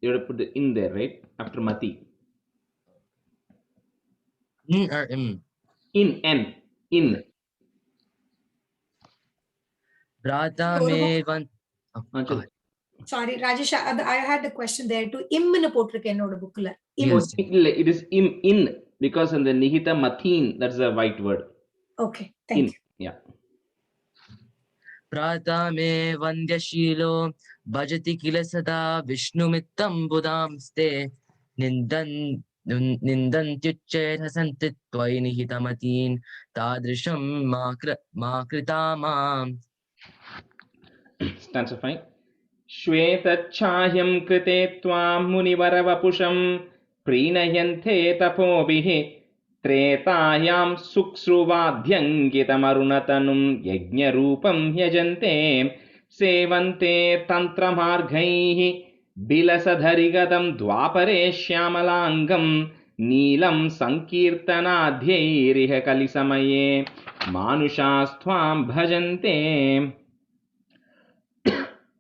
you have to put the in there, right? After mati. In or im? In, n, in. Bhrata me van. Sorry, Rajesh, I had a question there too. Imnu potrukku ennoda bookla. Yes. It is in because in the nihita matin, that's a white word. Okay, thank you. Yeah. Bhrata me vandyashilo bhajati kila sada vishnumittam budhamste nindantyucchairhasanti tvai nihitamatin tadrisham ma krita maam. Stanza 5. श्वेतच्छाह्यं कृते त्वां मुनिवरवपुषं प्रीणयन्ते तपोभिः त्रेतायां सुक्सृवाद्यङ्कितमरुणतनुं यज्ञरूपं यजन्ते सेवन्ते तन्त्रमार्गैः बिलसधरिगतं द्वापरे श्यामलाङ्गं नीलं सङ्कीर्तनाध्यैरिह कलिसमये मानुषास्त्वां भजन्ते.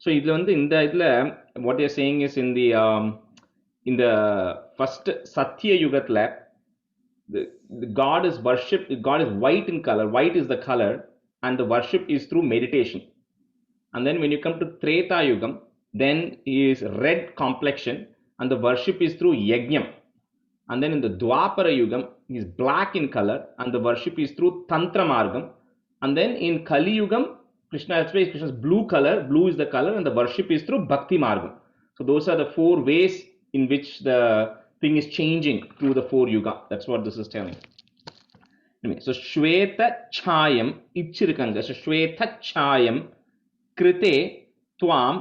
So இதுல வந்து இந்த இதுல what you're saying is in the first Satya Yugathla, the God is worshipped, God is white in color, white is the color, and the worship is through meditation. And then when you come to Treta Yugam, then he is red complexion, and the worship is through Yajnam. And then in the Dwapara Yugam, he is black in color, and the worship is through Tantra Margam. And then in Kali Yugam, Krishna's blue color, blue is the color, and the worship is through Bhakti Margam. So those are the 4 ways in which the thing is changing through the 4 yuga. That's what this is telling. So Shweta Chayam Ichirikanga. So Shweta Chayam Krite Tvam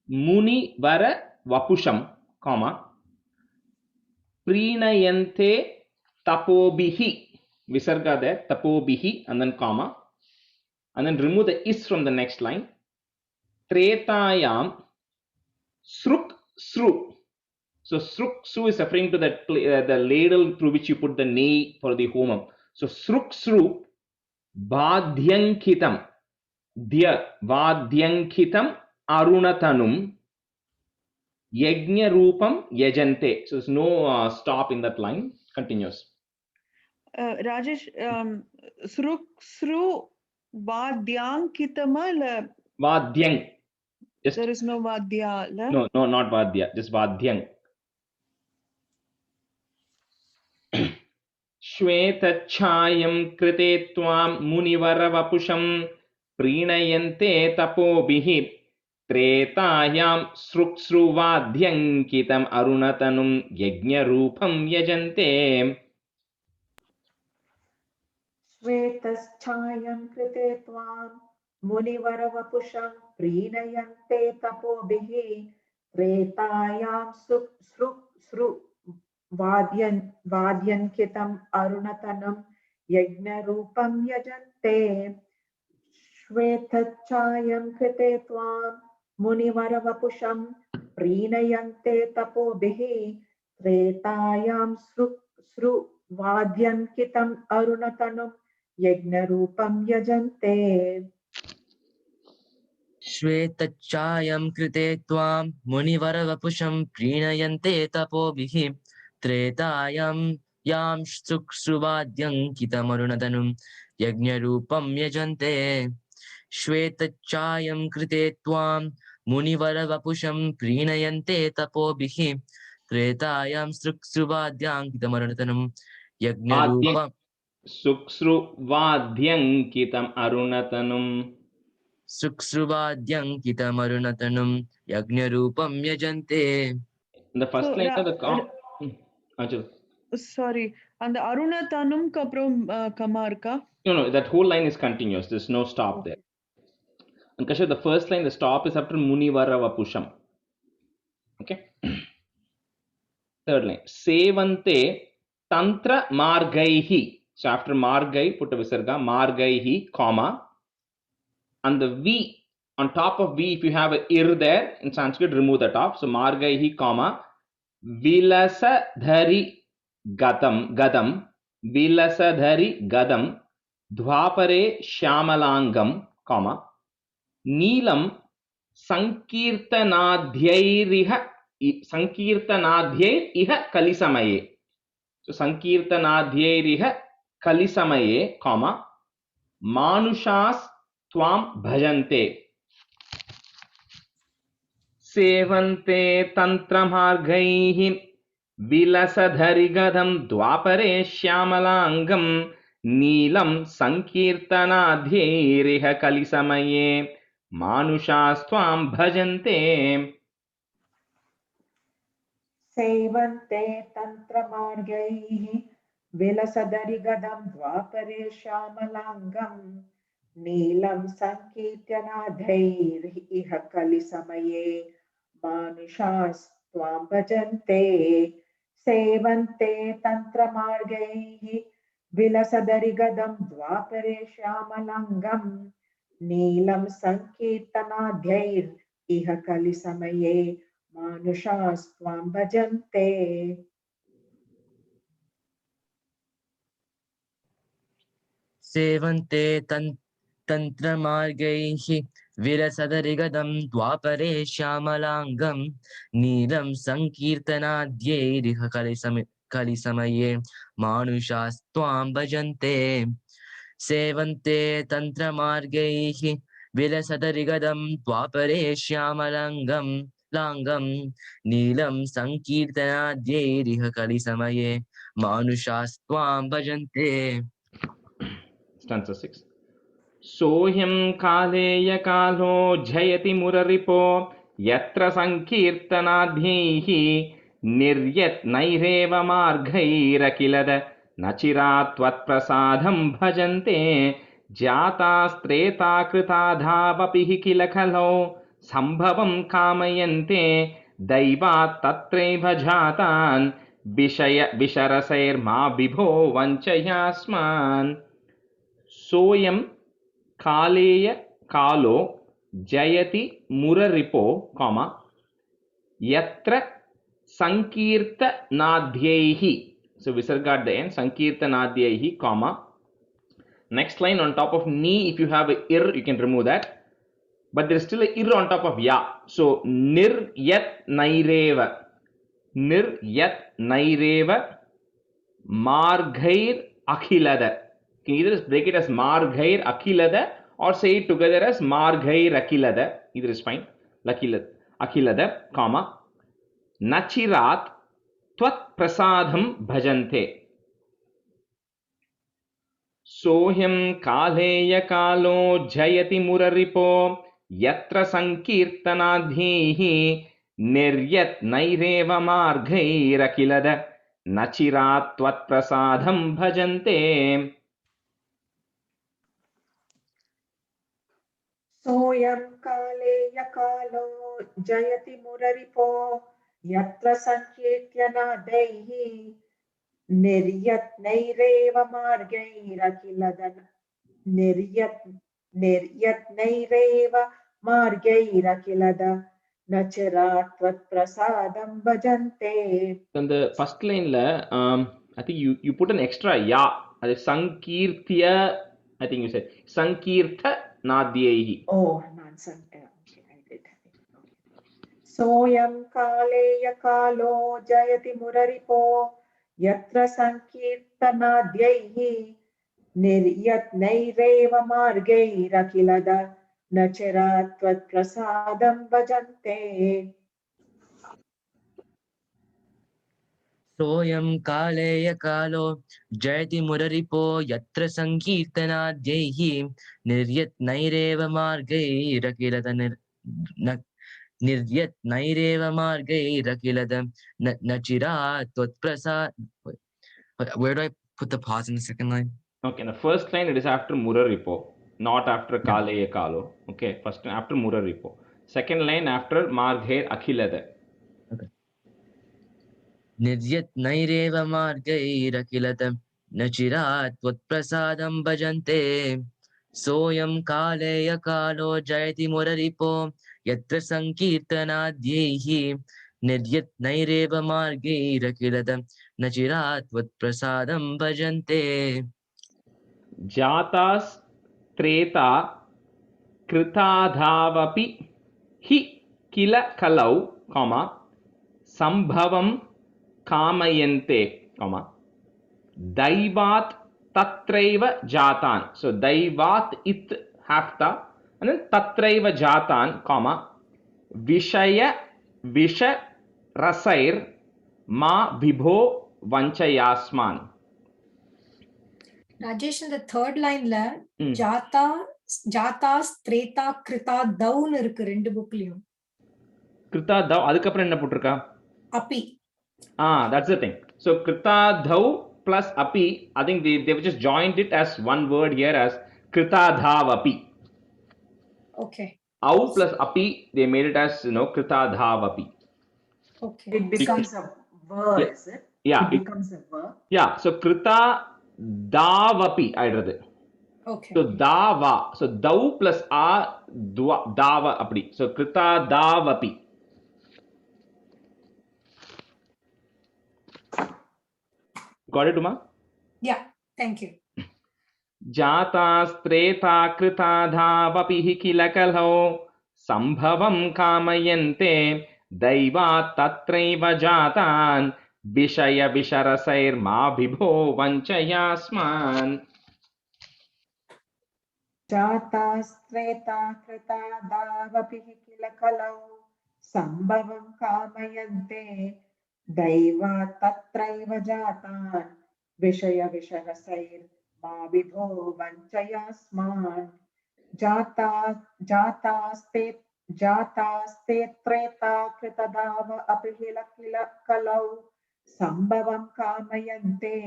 Muni Vara Vapusham, comma Prinayante Tapobihi. Visarga there, Tapobihi, and then comma. And then remove the is from the next line. Tretayam Sruk Sru. So Sruk Sru is referring to that the ladle through which you put the nei for the homam. So Sruk Sru Vadhyankitam Dhya Vadhyankitam Arunatanum Yajna Rupam Yajante. So there's no stop in that line. Continues. Rajesh, Sruk Sru Vadhyankitama la. Vadhyang. Just There is no Vadhya la. no, not Vadhya, just Vadhyang. Shwetachayam krite tvam munivara vapusham prinayante tapobihi tretayam sruksruvadhyankitam arunatanum yajna rupam yajante. श्वेतश्चायं कृते त्वां मुनिवरवपुषं प्रीणयन्ते तपोभिः त्रेतायां सृ वाद्यन्कितम् अरुणतनं यज्ञरूपं यजन्ते श्वेतच्छायं कृते त्वां मुनिवरवपुषं प्रीणयन्ते तपोभिः त्रेतायां सृ वाद्यन्कितम् अरुणतनुं यज्ञरूपं यजन्ते श्वेतच्चायं कृते त्वां मुनिवरवपुषं प्रीणयन्ते तपोभिः त्रेतायां यां शुक्सुवाद्यङ्कितमरुणतनुं यज्ञरूपं यजन्ते श्वेतच्चायं कृते त्वां मुनिवरवपुषं प्रीणयन्ते तपोभिः त्रेतायां शुक्सुवाद्यङ्कितमरुणतनुं यज्ञरूपं Suksruvadhyankitam arunatanum. सुक्सुवाद्यङ्कितमरुणतनुं यज्ञरूपं यजन्ते. In the first So, line of the Ajul. Sorry, and the Arunatanum kaprom kamarka. No, that whole line is continuous. There's no stop there. And Kashyap, the first line, the stop is after Munivara Vapusham. Okay. Third line. Sevante Tantra Margaihi. So after Margai, put a visarga, Margaihi, comma. And the V, on top of V, if you have a ir there, in Sanskrit, remove the top. So Margaihi, comma. Vilasadhari Gadam. Vilasadhari Gadam. Dvapare Shyamalangam, comma. Neelam Sankirtanadhyair iha Kalisamaye. So Sankirtanadhyairiha Kalisamaye, comma. Manushas Tvam Bhajante. Sevante Tantramargaihi Vilasadharigadam Dwapare Shyamalangam Neelam Sankirtanadhyairiha Kalisamaye Manushas Tvam Bhajante. सेवन्ते तन्त्रमार्गैः विलसदरिगदं द्वापरे श्यामलाङ्गं नीलं सङ्कीर्तनादैरिह कलिसमये मानुषास्त्वां भजन्ते सेवन्ते तन्त्रमार्गैः विलसदरिगदं द्वापरे श्यामलाङ्गं नीलं सङ्कीर्तनादैरिह कलिसमये Manushastvam bhajante. सेवन्ते तन्त्रमार्गैः विरसदरिगदं द्वापरे श्यामलाङ्गं नीलं सङ्कीर्तनाद्यैरिह कलिसमये मानुषास्त्वां भजन्ते सेवन्ते तन्त्रमार्गैः विलसदरिगदं द्वापरे श्यामलाङ्गं लाङ्गं नीलं सङ्कीर्तनाद्यैरिह कलिसमये मानुषास्त्वां भजन्ते. Stanza 6. सोऽयं कालेय कालो जयति मुररिपो यत्र सङ्कीर्तनाद्यैः निर्यत्नैरेव मार्गैरखिलद न चिरात् त्वत्प्रसादं भजन्ते जातास्त्रेता कृताधावपि किल खलौ सम्भवं कामयन्ते दैवात् तत्रैव जातान् विशरसैर्मा विभो वञ्चयास्मान्. सोऽयं कालेय कालो जयति मुररिपो कॉमा यत्र sankirtanadhyaihi. So visarga at the end, sankirtanadhyaihi comma. Next line on top of ni, if you have a ir, you can remove that, but there is still a ir on top of ya. So niryat naireva marghair akhilada. You can either break it as marghair akhilada or say it together as marghair akhilada. Either is fine. Akhilada comma nachirat tvat prasadham bhajante. सोह्यं कालेय कालो जयति मुररिपो यत्र संकीर्तनाद्यैः निर्यत् नैरेव मार्गैरखिलद न चिरात् त्वत्प्रसादं भजन्ते. सोऽयं कालेय कालो जयति मुररिपो यत्र सङ्कीर्तनादैः निर्यत्नैरेव मार्गैरखिलद निर्यत्नैरेव मार्गैरखिलद न चिरात् त्वत्प्रसादं भजन्ते. On the first line la I think you put an extra ya. That is sankirtya. I think you said sankirtha nadyaihi. Oh, nonsense. Okay, I did. सोऽयं कालेय कालो जयति मुररिपो यत्र सङ्कीर्तनाद्यैः निर्यत्नैरेव मार्गैरखिलद न चिरात् त्वत्प्रसादं भजन्ते. सोऽयं कालेय कालो जयति मुररिपो यत्र सङ्कीर्तनाद्यैः निर्यत्नैरेव मार्गैरखिलद निर्यत्नैरेव मार्गैरखिलद न चिरात् त्वत्प्रसाद. Where do I put the pause in the second line? Okay, the first line it is after Muraripo, not after Kaleya Kalo. Okay, first after Muraripo. Second line after Marghair Akhilada. Okay. निर्यत्नैरेव मार्गैरखिलद न चिरात् त्वत्प्रसादं भजन्ते. सोऽयं कालेय कालो जयति मुररिपो यत्र सङ्कीर्तनाद्यैः निर्यत्नैरेव मार्गैरखिलद न चिरात् त्वत्प्रसादं भजन्ते. जातास त्रेता कृताधावपि हि किल कलौ कॉमा संभवं कामयन्ते कॉमा दैवात् तत्रैव जातान. So दैवात् it hafta and then तत्रैव जातान कॉमा विषय विष रसैर मा विभो वंचयास्मान. Rajesh, in the third line la jatas treta krita daun irukku rendu booklayum. Krita dav adukku appuram enna potrukka? Api. That's the thing. So krita dhav plus api, I think they've just joined it as one word here as krita dhav api. Okay. Au plus api, they made it as krita dhav api. Okay. It becomes a verb, Yeah. is it? Yeah, It becomes a verb. Yeah, so krita dhav api aidrathu. Okay. So dava, so dau plus a dava apdi. So krita dhav api. Got it, Uma? Yeah, thank you. जातास्त्रेता कृता धावपि हि किल कलौ संभवं कामयन्ते दैवात् तत्रैव जातान् विषय विशरसैर्मा विभो वञ्चयास्मान्. जातास्त्रेता कृता दावपि किल कलौ सम्भवं कामयन्ते दैवात् तत्रैव जातान् विषय विशरसैर्मा विभो वञ्चयास्मान्. जातास्ते त्रेता कृतदाव अपि किल कलौ सम्भवं कामयन्ते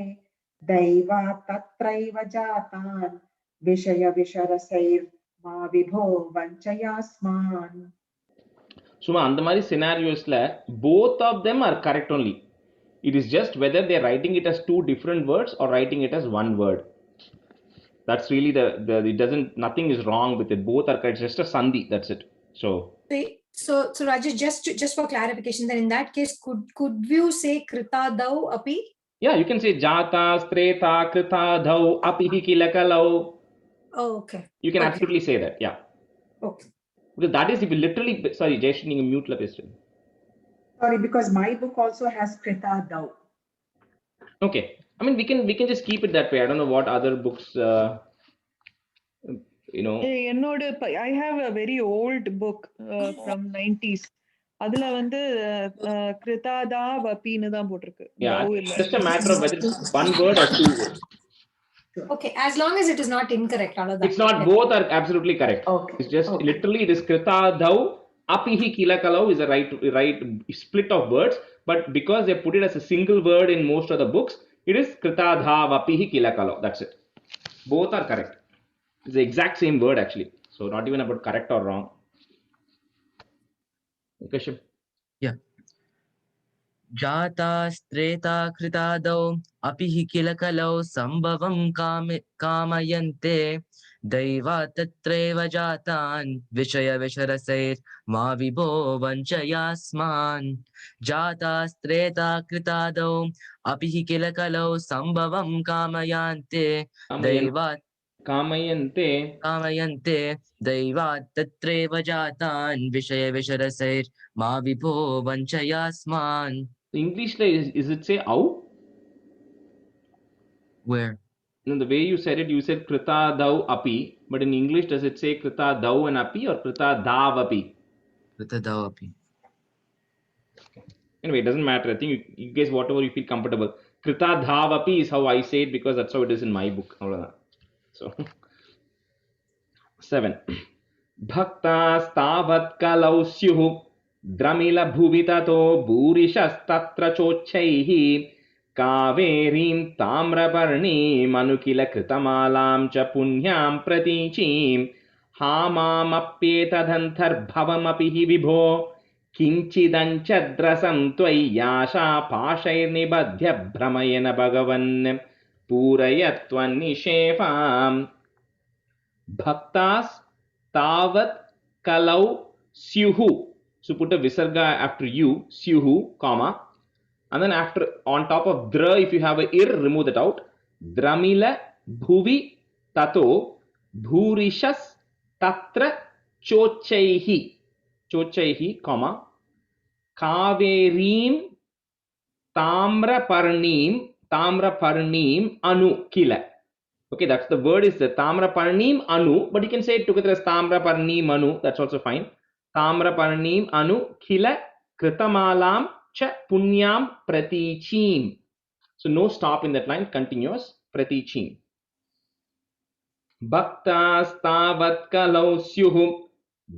दैवात् तत्रैव जातान् विषय विशरसैर्मा विभो वञ्चयास्मान्. சும்மா அந்த மாதிரி scenariosல both of them are correct only. It is just whether they are writing it as two different words or writing it as one word. That's really the it doesn't, nothing is wrong with it. Both are correct. It's just a sandhi. That's it. So Rajesh, just for clarification, then in that case, could you say krita dau api? Yeah, you can say jata streta krita dhau api hi kilakalau. Oh, okay. You can Okay. absolutely say that. Yeah. Okay. Because that is if you literally, sorry, Jayesh, you mute la pesren. Sorry, because my book also has krita dau. Okay. I mean, we can just keep it that way. I don't know what other books, you know. என்னோட I have a very old book from 90s. அதுல வந்து கிருதாதா வப்பின்னு தான் போட்டிருக்கு. Yeah, தௌ இல்ல. just a matter of whether it's one word or two words. Okay, as long as it is not incorrect. It's not, both are absolutely correct. Okay. It's just Okay. literally it is krita dhau apihi kilakalau is a right split of words, but because they put it as a single word in most of the books, it is krita dhav apihi kilakalau. That's it. Both are correct. It's the exact same word actually. So not even about correct or wrong. Okay, Shiv. Yeah. जातास्त्रेता कृतादौ अपि हि किल कलौ सम्भवं कामयन्ते दैवात् तत्रैव जातान् विषय विशरसैर्मा विभो वञ्चयास्मान्. जातास्त्रेता कृतादौ अपि हि किल कलौ सम्भवं कामयन्ते कामयन्ते दैवात् तत्रैव जातान् विषय विशरसैर्मा विभो वञ्चयास्मान्. English is it say au? Where? No, the way you said it, you said krita dau api, but in English does it say krita dau and api or krita dhav api? Krita dau api. Anyway, it doesn't matter. I think you guys whatever you feel comfortable. Krita dhav api is how I say it because that's how it is in my book. So 7. Bhaktastavat kalau syuh dramila bhuvitato bhurishastatra chochaihi कावेरीं ताम्रपर्णीं अनुकिल कृतमालां च पुण्यां प्रतीचीं हामामप्येतदन्तर्भवमपि हि विभो किञ्चिदञ्चद्रसं त्वय्याशा पाशैर्निबध्य भ्रमयन भगवन् पूरयत्वन्निषेवाम्. Bhaktas tavat kalau syuhu. So put a visarga after you, syuhu, comma. And then after, on top of dra, if you have a ir, remove that out. Dramila bhuvi tato bhurishas tatra chochaihi. Chochaihi, comma. Kaverim tamraparnim anu kila. Okay, that's the word is the tamraparnim anu, but you can say it together as tamraparnim anu. That's also fine. Tamraparnim anu kila kritamalam cha punyam pratichim. So no stop in that line, continuous. Pratichim. Bhaktas tavat kalau syuhu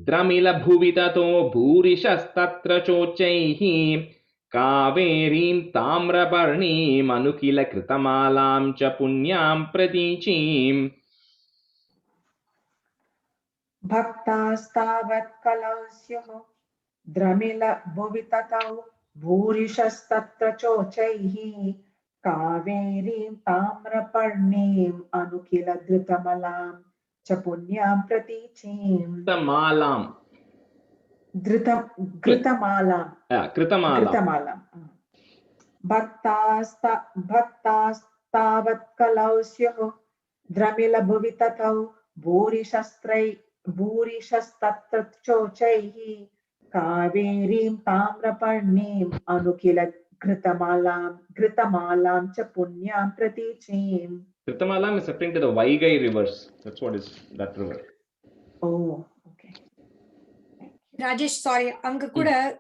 dramila bhuvitato bhurishastatra chochaihi कावेरीं ताम्रपर्णीं अनुकिल कृतमालां च पुण्यां प्रतीचीम्. भक्तास्तावत् कलौ स्युः द्रमिल भुवि ततौ भूरिशस्तत्र चोचैः कावेरीं ताम्रपर्णीम् अनुकिल धृतमलां च पुण्यां प्रतीचीम्. कृतमालां. भक्तास्तावत् कलौ स्युः द्रमिलभुविततौ भूरिशस्तत्र चोचैः कावेरीं ताम्रपर्णीम् अनुकिल घृतमालां च पुण्यां प्रतीचीम्. Kritamalam is referring to the Vaigai rivers. That's what is that river. Oh, okay. Rajesh, sorry, anga kuda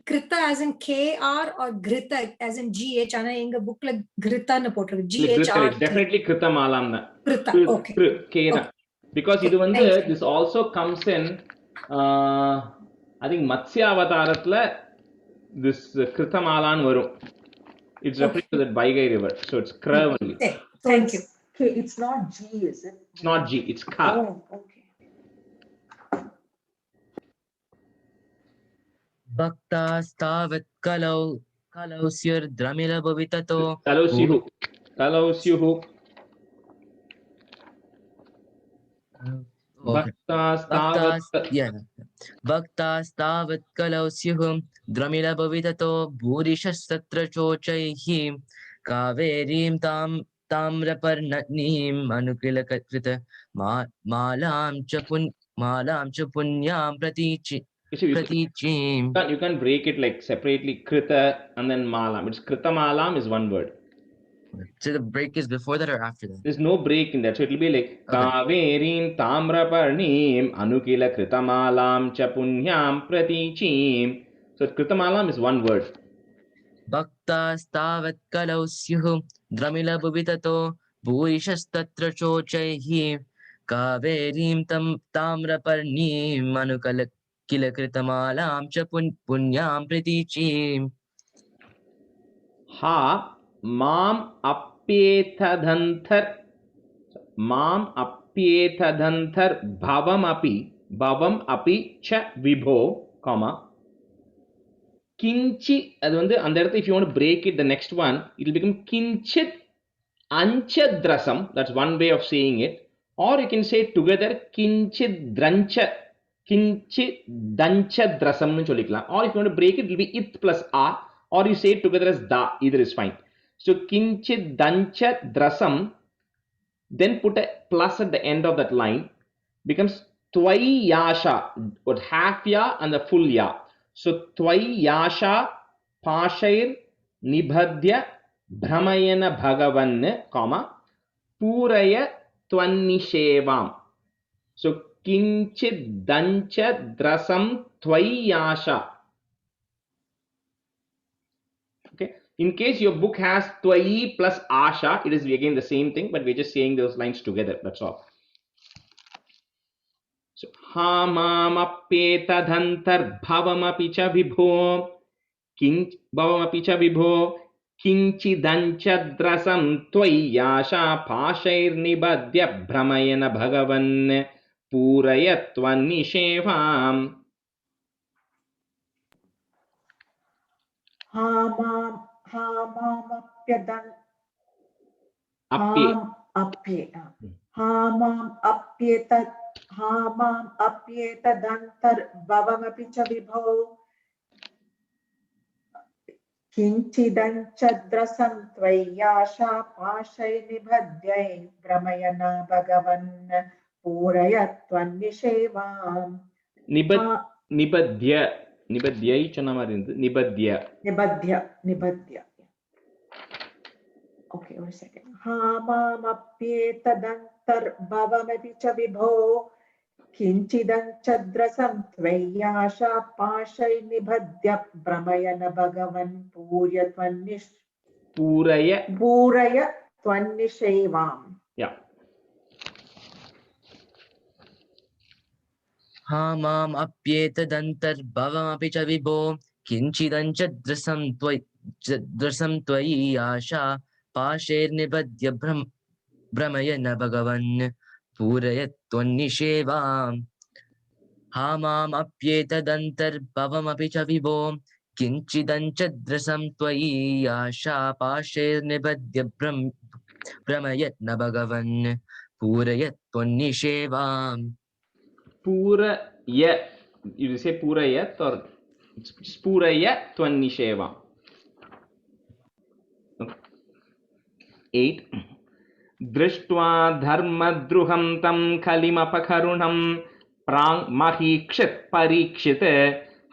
krita as in KR or grita as in GH. Ana enga book la grita na potruk GHR. It's definitely Kritamalam. Krita, okay. Kena. Because Okay, idu vandu thank you. this also comes in I think Matsya Avataratla this Kritamalan varum. It's referring to that Vaigai river. So it's Kra only. Okay, thank you. Okay, it's not G, is it? It's not G, it's Ka. Oh, okay. भक्तास्तावत् कलौ स्युर्द्रमिलभुविततो Kalausyuhu. भक्तास्तावत् कलौ स्युः द्रमिलभुविततो भूरिशस्तत्र चोचैः कावेरीं ताम्रपर्णनीम् अनुकिलकृत मालां च पुण्यां प्रतीचीम्. You can't break it like separately Krita and then Malam. It's Krita Malam is one word. So the break is before that or after that? There's no break in that. So it will be like Kaverim Tamraparnim Anukila Kritamalam Chapunyam Pratichim. So Kritamalam is one word. Bhaktastavat kalau syuh dramila bhuvitato bhuishastatra chochaihi kaverim tamraparnim manukala kilakritamalam cha punyam pratichim. Ha mam apyetadhanthar bhavam api cha vibho comma kinchi. அது வந்து அந்த இடத்துல if you want to break it the next one it will become kinchit anchadrasam. That's one way of saying it. Or you can say together kinchit danchadrasam nu solliக்கலாம். Or if you want to break it will be it plus a, or you say it together as da. Either is fine. So kinchit danchadrasam, then put a plus at the end of that line, becomes twai yasha, what half ya and the full ya. So twai yasha pashair nibhadya brhamayana bhagavan comma puraya tvannishevam. So kinchit dancha drasam twai yasha. Okay, in case your book has twai plus asha, it is again the same thing, but we're just saying those lines together, that's all. So hamamapetadhantar bhavamapi cha vibho kinchidanchadrasam twai yasha pashair nibadya brhamayana bhagavan purayatvannishevam. Hamam apyetadantar bhavamapi cha vibho kinchidanchadrasam tvayasha pashay nibhadyai brahmayana bhagavan purayatvannishevam. Nibadya சொன்ன மாதிரி இருந்து nibadya. Okay, one second. Hamamapyetadantar bhavamapi cha vibho kinchidanchadrasam tvayasha pashay nibhadya brahmayana bhagavan puraya tvannishevam. Yeah. Hamam apyetadantar bhavamapi cha vibho kinchidanchadrasam tvai asha pashair nibadya brahmayana bhagavan purayatvannishevam. Hamam apyetadantar bhavamapi cha vibho kinchidanchadrasam tvai asha pashair nibadya brahmayana bhagavan purayatvannishevam. Puraya, you say purayat or it's purayatvannishevam. 8. दृष्ट्वा धर्मद्रुहं तं कलिमपकरुणं प्राङ्महीक्षित् परीक्षित्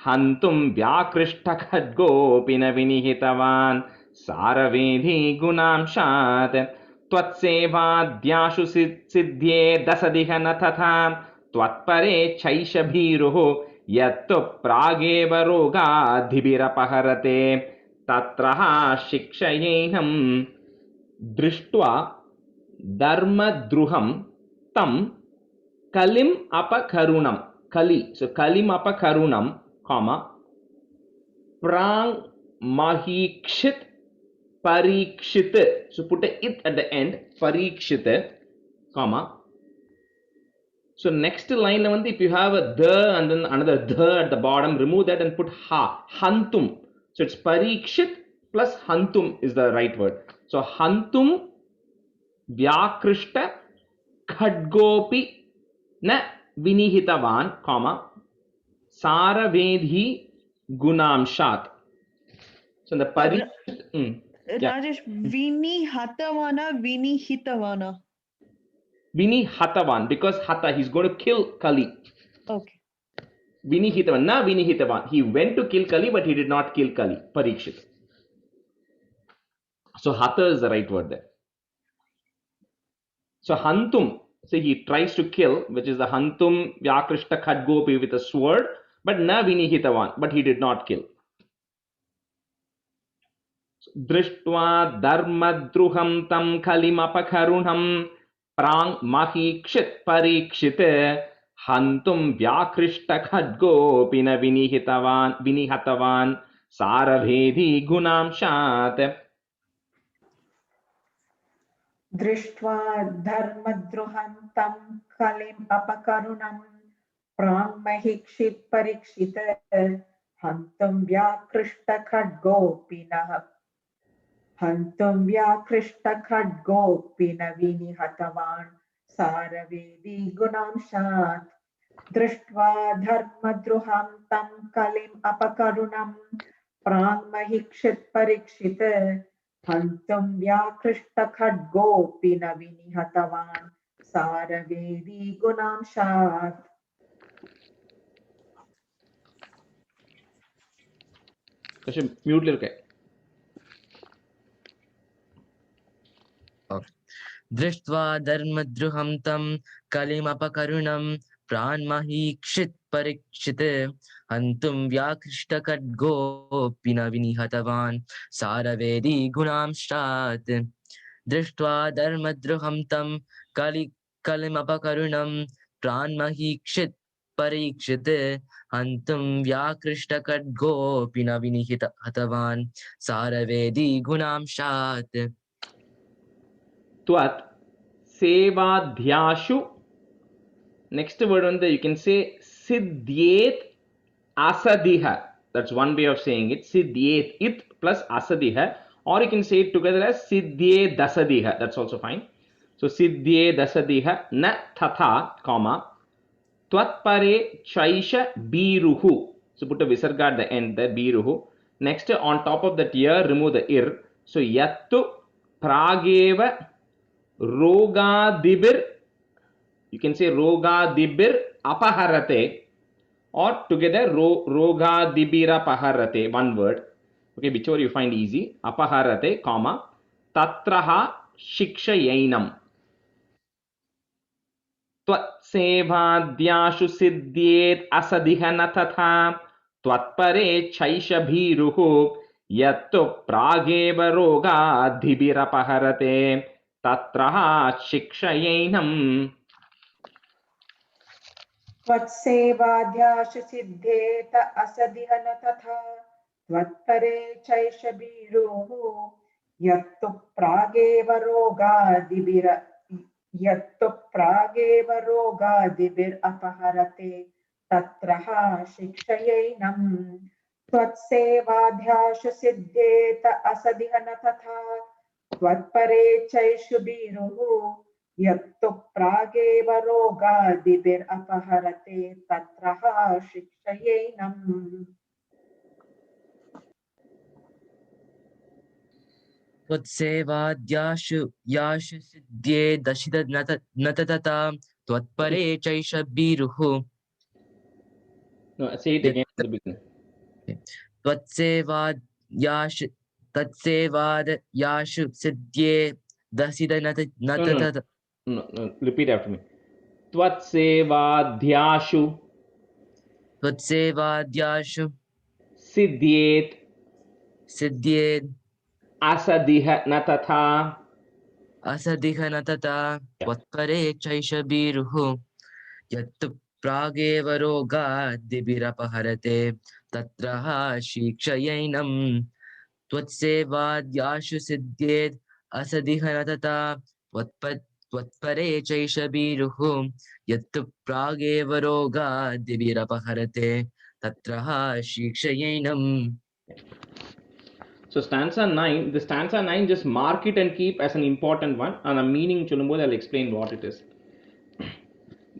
हन्तुं व्याकृष्टखड्गोऽपि न विनिहितवान् सारवेदी गुणांशात् त्वत्सेवाद्याशु सिद्ध्ये दशदिह न तथा त्वत्परे चैष भीरुः यत्तु प्रागेव रोगाधिभिरपहरते तत्र शिक्षयेऽहं दृष्ट्वा धर्मद्रुहं तं कलिम् अपकरुणं कलि so kalim apakarunam comma prang mahikshit parikshit so put a it at the end parikshit comma so next line வந்து if you have a the and then another the at the bottom remove that and put ha hantum so it's parikshit plus hantum is the right word so hantum vyakrishta khadgopi na vinihitavan comma सारवेधी गुणांशात् so the parikshit Rajesh, Vinihatavana, Vinihitavana. Vinihatavan because hata he's going to kill Kali. Okay. Vinihitavan, na Vinihitavan. He went to kill Kali, but he did not kill Kali. Parikshit. So hata is the right word there. So hantum, so he tries to kill, which is the hantum vyakrishta khadgopi with a sword, but na Vinihitavan, but he did not kill. दृष्ट्वा धर्मद्रुहं तं कलिमपकरुणं प्राङ् महीक्षित् परीक्षित् हन्तुं व्याकृष्टखड्गोऽपि न विनिहतवान् सारभेदी गुणांशात् दृष्ट्वा धर्मद्रुहन्तं कलिम् अपकरुणं प्राङ्महीक्षित् परीक्षित हन्तुं व्याकृष्टखड्गोऽपि न विनिहतवान् सारवेदी गुणांशात् दृष्ट्वा धर्मद्रुहं तं कलिम् अपकरुणं प्राङ्महीक्षित् परीक्षित हन्तुं व्याकृष्टखड्गोऽपि न विनिहतवान् सारवेदी गुणांशात् പക്ഷെ മ്യൂട്ടിലിരിക്കെ दृष्ट्वा धर्मद्रुहं तं कलिमपकरुणं प्राण्महीक्षित् परीक्षित् हन्तुं व्याकृष्टखड्गोऽपि न विनिहतवान् सारवेदी गुणांशात् दृष्ट्वा धर्मद्रुहं तं कलिमपकरुणं प्राण्महीक्षित् परीक्षित् हन्तुं व्याकृष्टखड्गोऽपि न विनिहतवान् सारवेदी गुणांशात् त्वत् सेवाध्याशु next word on the you can say siddhyet asadiha that's one way of saying it siddhyet it plus asadiha or you can say it together as siddhye dasadiha that's also fine so siddhye dasadiha na tatha comma tvatpare chaisha biruhu so put a visarga at the end there biruhu next on top of that year remove the ir so yattu prageva rogadibir you can say rogadibir apaharate or together rogadibira paharate one word okay whichever you find easy apaharate comma tatraha shikshayainam त्वत्सेवाद्याशु सिद्ध्येत् असदिह न तथा त्वत्परे चैषभीरुः यत्तु प्रागेव रोगाधिभिरपहरते तत्र शिक्षयेऽहम् त्वत्सेवाद्याशु सिद्धेत असदिह न तथा त्वत्परे चैषभीरुः यत्तु प्रागेव रोगादिभिरपहरते तत्र शिक्षयेऽहम् त्वत्सेवाध्याशु सिद्धेत असदिह न तथा त्वत्परे चैषभीरुः यत्तु प्रागेव रोगादिभिरपहरते तत्र शिक्षयेऽहम् त्वत्सेवाद्याशु याशु सिद्ध्ये दशित न तथा त्वत्परे चैष बीरुः No, say it again from the beginning. त्वत्सेवाद्याशु तत्सेवाद्याशु सिद्ध्ये दशित न तथा No, repeat after me. Tvatsevadhyashu त्वत्सेवाद्याशु siddhyet सिद्ध्ये asadiha na tatha. असदिह न तथा त्वत्परे चैष बीरुः यत् प्रागेव रोगाद्दिभिरपहरते तत्र शिक्षयैनं त्वत्सेवाद्याशु सिद्ध्येद् असदिह न तथा त्वत्परे चैष बीरुः यत् प्रागेव रोगाद्दिभिरपहरते तत्र शिक्षयैनं. So stanza 9, the stanza 9, just mark it and keep as an important one. And a meaning chulumbodhu I'll explain what it is.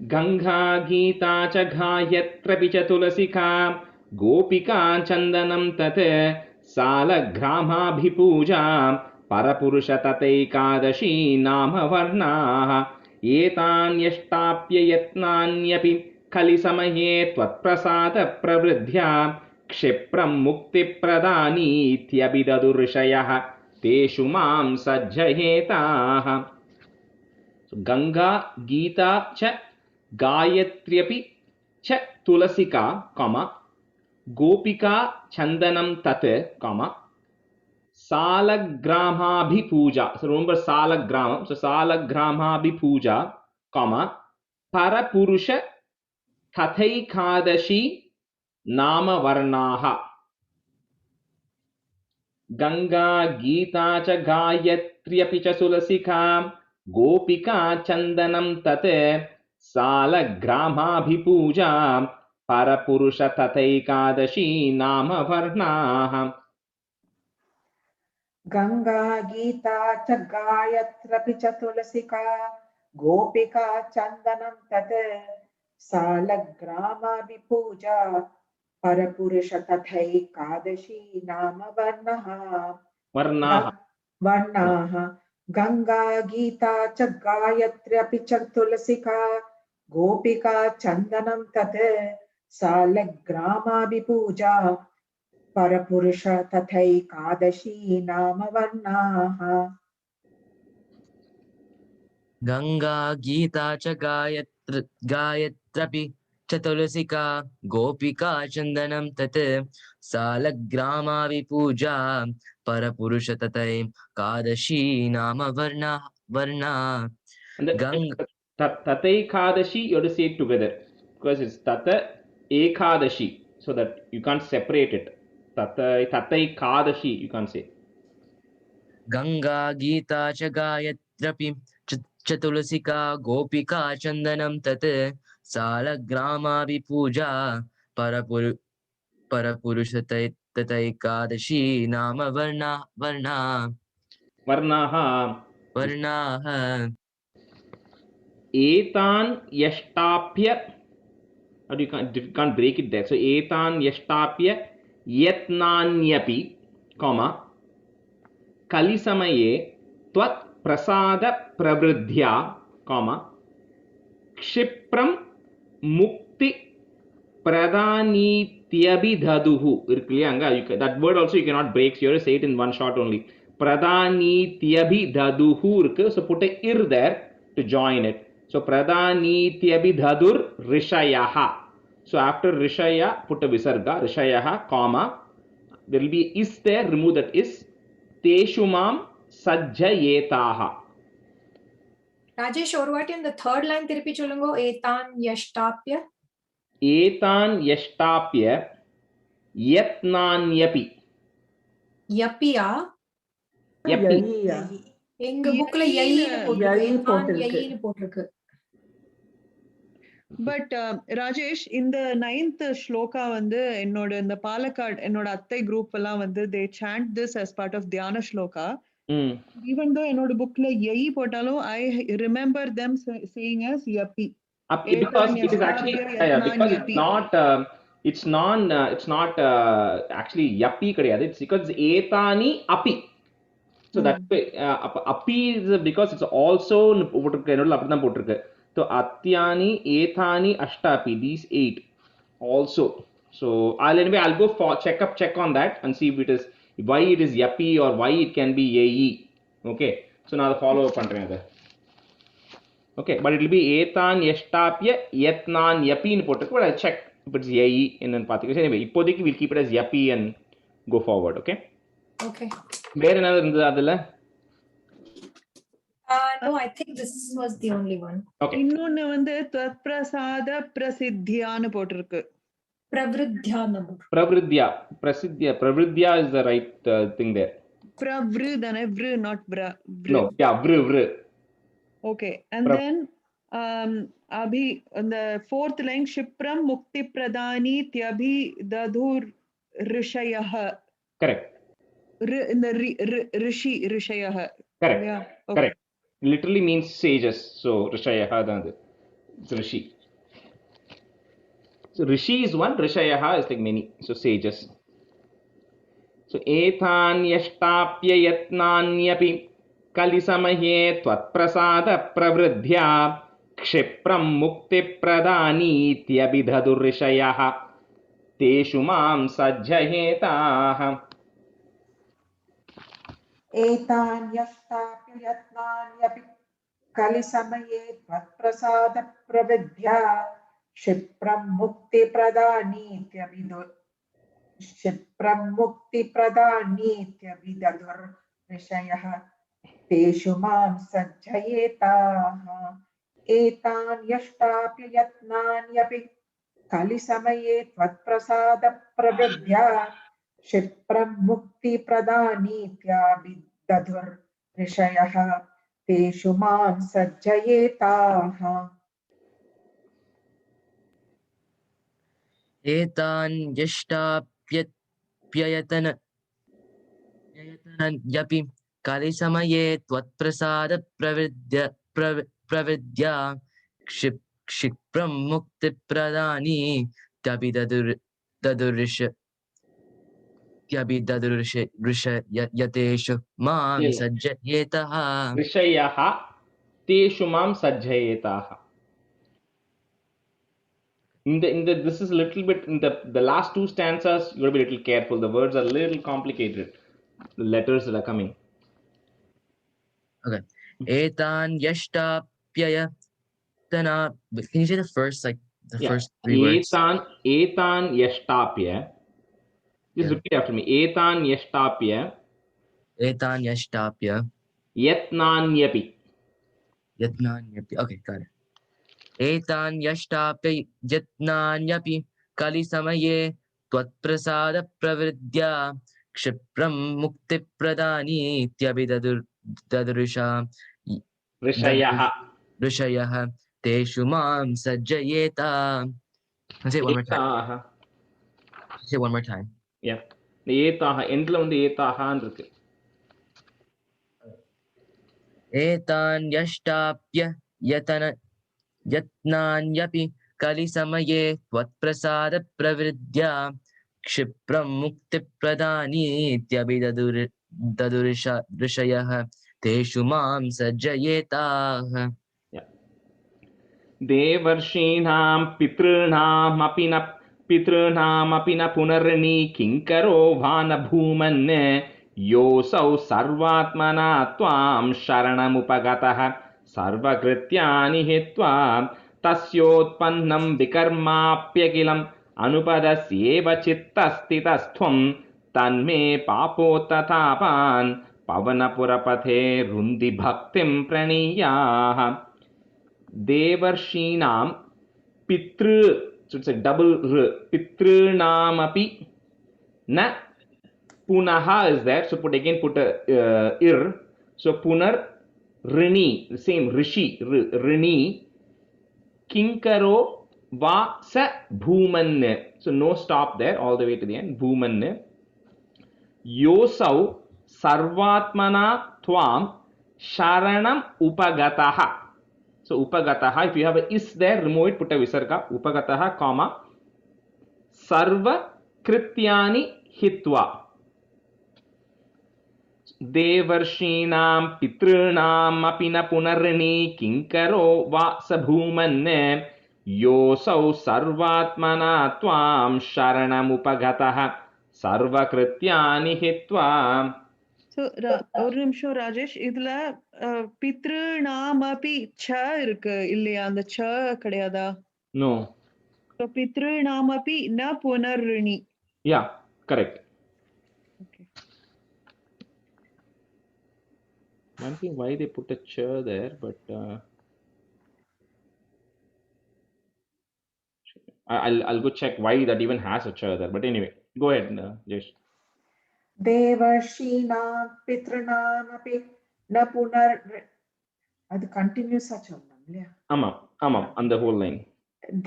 Ganga Gita cha Ghayatrapi cha Tulasika Gopika Chandanam tate Salagrama Bhipuja Parapurusha Tateikadashi Nama Varnaha Etan Yashtapya Yatnanyapi Kalisamaye Tvatprasada Pravridhya Kshipram Mukti Pradani Ityabidadurishayah Teshu Mam Sajjayetaha. So Ganga Gita cha Gayatryapi cha Tulasika, comma, Gopika Chandanam tate, comma, Salagramaabhi Puja. So remember Salagramam. So Salagramaabhi Puja, comma, Parapurusha Tathaikadashi Nama Varnaha. Ganga Gita cha Gayatryapi cha Tulasika Gopika Chandanam tate Salagramaabhipuja Parapurusha Tateikadashi Nama Varnaha. Ganga Gita cha Gayatrapi cha Tulasika Gopika Chandanam tate Salagrama Vipuja Parapurusha Tathai Kadashi Nama Varnaha. Varnaha. Ganga Gita cha Gayatrapi cha Tulasika Gopika Chandanam tate Salagrama Vipuja Parapurusha Tathai Kadashi Nama Varnaha. Ganga Gita cha Gayatrapi cha Tulasika Gopika Chandanam tate Salagrama Vipuja Parapurusha Tathai Kadashi Nama Varna. And the Tateikadashi, you have to say it together because it's Tata Ekadashi, so that you can't separate it. Tateikadashi, you can't say. Ganga Gita cha Gayatrapi cha Tulasika Gopika Chandanam tate Salagrama Vipuja Parapurusha Tathai Kadashi Nama Varnaha. Etan Yashtapya, or you can't break it there. So Etan Yashtapya Yatnanyapi, comma, Kalisamaye Tvat Prasada Pravridhya, comma, Kshipram Mukti Pradhanithyabidhaduhu. That word also you cannot break, so you have to say it in one shot only. Pradhanithyabidhaduhu. So put a ir there to join it. So Pradhanithyabidhadur Rishayaha. So after Rishaya, put a Visarga, Rishayaha, comma. There will be is there, remove that is. Teshumam Sajjayetaha. Rajesh, or what in the third line Tirupi Cholungo? Etan Yashtapya. Etan Yashtapya Yatnanyapi. Yapiya. Yapi. எங்க புக்ல யைன்னு போட்டிருக்கு. But Rajesh, in the 9th shloka வந்து என்னோட இந்த பாலக்காடு என்னோட அத்தை group எல்லாம் வந்து they chant this as part of Dhyana shloka. Even though என்னோட புக்ல யை போட்டாலும் I remember them saying as yapi. Because it is actually because it's not actually yapi கிடையாது. It's because etani api. So that's why api is because it's also போட்டிருக்கு என்னோட அப்படிதான் போட்டிருக்கு. So atyani ethani ashtapi, these 8 also. So I'll go for check on that and see if it is why it is yapi or why it can be yae. Okay, so now the follow up பண்றேன் அதை. Okay, but it will be ethan yashtapya yatnan yapi னு போட்டிருக்கு. But I'll check if it's yae என்னன்னு பார்த்துக்கலாம். Anyway, இப்போதைக்கு we'll keep it as yapi and go forward. Okay. Okay. வேற என்ன இருந்தது அதுல? No, I think this was the only one. Okay. இன்னொன்னு வந்து தத்பிரசாத பிரசித்தியான்னு போட்டிருக்கு. Pravridhyanam. Pravridya is the right thing there. Pravridana, vru, not bra. Vru. No, yeah, vru. Okay, and then abhi on the 4th line, Shipram Mukti Pradani Tyabhi Dadur Rishayah. Correct. In the Rishi Rishayah. Correct. Yeah. Okay. Correct. Literally means sages. So Rishayah then it's Rishi. So Rishi is one, Rishayah is like many. So sages. So ethan yashtapya yatnanyapi kalisamahe tvatprasada pravridhya kshipram mukti pradani tyabidhadur rishayah teshu mam sajjayetah. एतान्यष्टाप्य यत्नान्यपि कलिसमये त्वत्प्रसाद प्रविद्या क्षिप्रं मुक्तिप्रदानीत्यभिदधुर्विषयः तेषु मां सज्जयेताः एतान्यष्टाप्य यत्नान्यपि कलिसमये त्वत्प्रसाद प्रविद्या क्षिप्रं मुक्तिप्रदानीत्यभिदधुर्विषयः तेषु मां सज्जयेताः एतान् यष्टाप्ययतन यपि कालिसमये त्वत्प्रसाद प्रविद्या क्षिप्रं मुक्तिप्रदानी यतेषु मां सज्जयेतः Rishayah teshu mam sajjayetah. This is a little bit in the last two stanzas. You got to be a little careful. The words are a little complicated. The letters that are coming. Okay. Etan yashtapyayatana. Can you say the first, like the first 3 words? Etan yashtapya. Just repeat after me. Etan yashtapya. Etan yashtapya. Yatnanyapi. Yatnanyapi. Okay, got it. Etan yashtapya yatnanyapi kalisamaye tvatprasada pravridya kshipram muktipradaani Rishayah teshu mam sajjayeta. Say it one more time. Say it one more time. Yeah. Etaha endla vandu etaha nu irukku. Etan yashtapya yatnanyapi kalisamaye tvatprasada pravridya kshipram muktipradaani Rishayah teshu mam sajjayetah. Devarshinam pitrunam apina punarni kinkaro vana bhumanne yosau sarvatmana tvam sharanamupagataha sarvakrityani hitva tasyotpannam vikarmapyakilam anupadasyeva chittastitastvam tanme papotatapan pavanapurapathe rundi bhaktim praniyah. Devarshinam pitru, so it's a double r, pitrunamapi na punaha is there, so put a ir, so punar rini, the same rishi rini kinkaro va sa bhumanne, so no stop there, all the way to the end, bhumanne yosau sarvatmana tvam sharanam upagataha. So upagataha, if you have a is there, remove it, put a visarga, upagataha, comma, sarva krityani hitva. देवर्षीणां पितॄणाम् अपि न पुनर्नि किङ्करो वा स भूमन् योऽसौ सर्वात्मना त्वां शरणमुपगतः सर्वकृत्यानि हित्वा. So ஒரு நிமிஷம் ராஜேஷ், இதுல பித்ருநாமபி ச இருக்கு இல்லையா? அந்த ச கிடையாதா? No. So பித்ருநாமபி ந புனர்ணி. Yeah, correct. Okay. One thing why they put a ch there, but I'll go check why that even has a ch there. But anyway, go ahead, Jesh. देवर्षीणां पितॄणामपि न पुनर् அது கண்டினியூஸா சொல்லணும் இல்லையா? ஆமாம் on the whole line.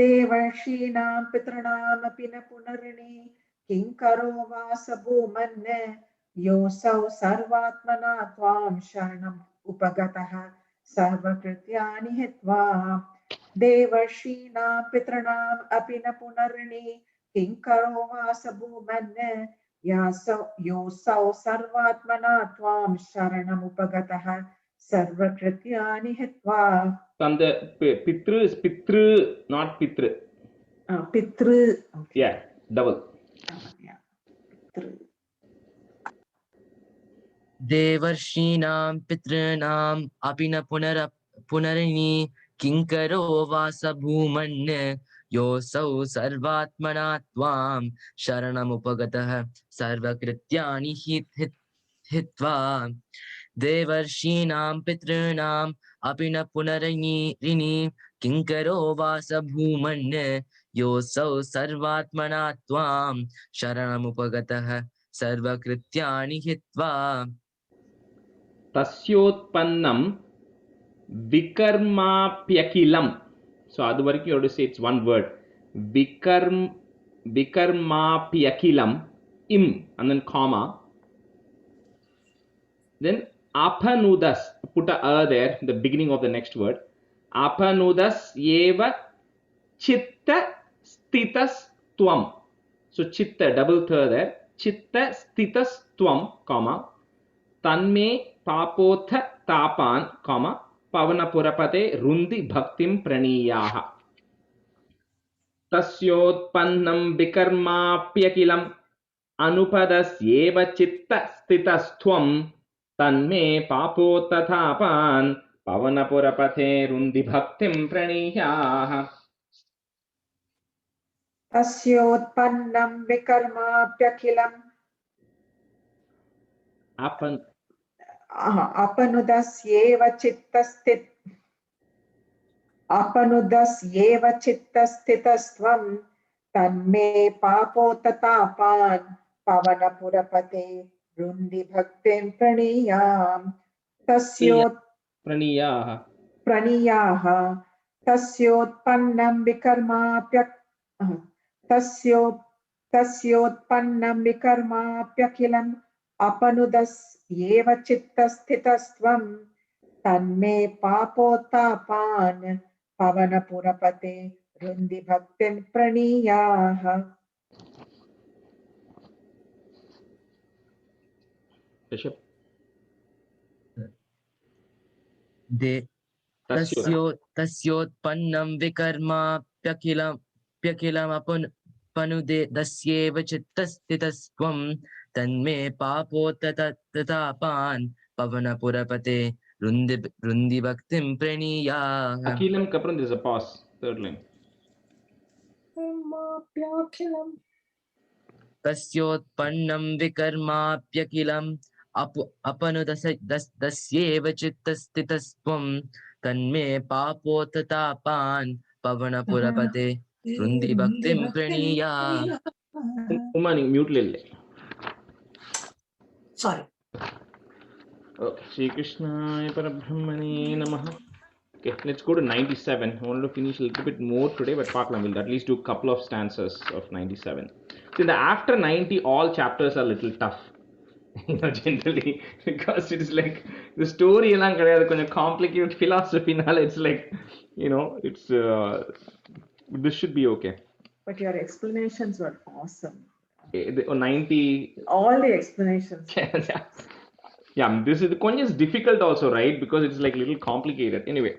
देवर्षीणां पितॄणामपि न पुनर्नि किङ्करो वा स भूमन् योऽसौ सर्वात्मना त्वां शरणम् उपगतः सर्वकृत्यानि हित्वा. देवर्षीणां पितॄणाम् अपि न पुनर्नि किङ्करो वा स भूमन् योऽसौ सर्वात्मना त्वां शरणम् उपगतः सर्वकृत्यानि हित्वा. And the pitru is pitru, not pitru. Pitru. Okay. Yeah, double. Yeah. Pitru. देवर्षीणां पितॄणाम् अपि न पुनर्नि किङ्करो वा स भूमन् योऽसौ सर्वात्मना त्वां शरणमुपगतः सर्वकृत्यानि हित्वा. देवर्षीणां पितॄणाम् अपि न पुनर्नि किङ्करो वा स भूमन् योऽसौ सर्वात्मना त्वां शरणमुपगतः सर्वकृत्यानि हित्वा. Tasyotpannam vikarmapyakilam. So adu varaikum you have to say it's one word. Vikarmapyakilam, im, and then comma. Then apanudas, put a there, the beginning of the next word. Apanudas eva chitta stitas tvam. So chitta, double third there. Chitta stitas tvam, comma. Tanme papotha tapan, comma. Pavanapurapate rundi bhaktim praniyaha. Tasyotpannam vikarmapyakilam anupadas chitta stitasthvam tanme papotha tapan pavanapurapate rundi bhaktim praniyaha. तस्योत्पन्नं विकर्माप्यखिलम् अपनुदस्येव चित्तस्थितस्त्वं तन्मे पापोत्तापान् पवनपुरपते रुन्धि भक्तिं प्रणीयाम्. प्रणीयाः तस्योत्पन्नं विकर्माप्यखिलम् अपनुदस्येव चित्तस्थितस्त्वं तन्मे पापोत्तापान् पवनपुरपते रुन्धि भक्तिं प्रणीयाः. तस्योत्पन्नं विकर्माप्यखिलमपनुदस्येव चित्तस्थितस्त्वं तन्मे पापोत्तापान् पवनपुरपते रुन्धि भक्तिं प्रणीयाः. Akilam kapran, there's a pause, third line. तस्योत्पन्नं विकर्माप्यखिलम् अपनुदस्येव चित्तस्थितस्त्वं तन्मे पापोत्तापान् पवनपुरपते रुन्धि भक्तिं प्रणीयाः. Mute lille. Sorry. Okay, Shri Krishnaya Parabrahmane Namaha. Okay, let's go to 97. I wanted to finish a little bit more today, but Paklam will at least do a couple of stanzas of 97. So in the after 90, all chapters are a little tough. Generally, because it's like the story elang kadiyadhu complicated philosophy nala, it's like, it's this should be okay. But your explanations were awesome. 90, all the explanations. Yeah, this is கொஞ்சம் difficult also, right? Because it's like little complicated. Anyway,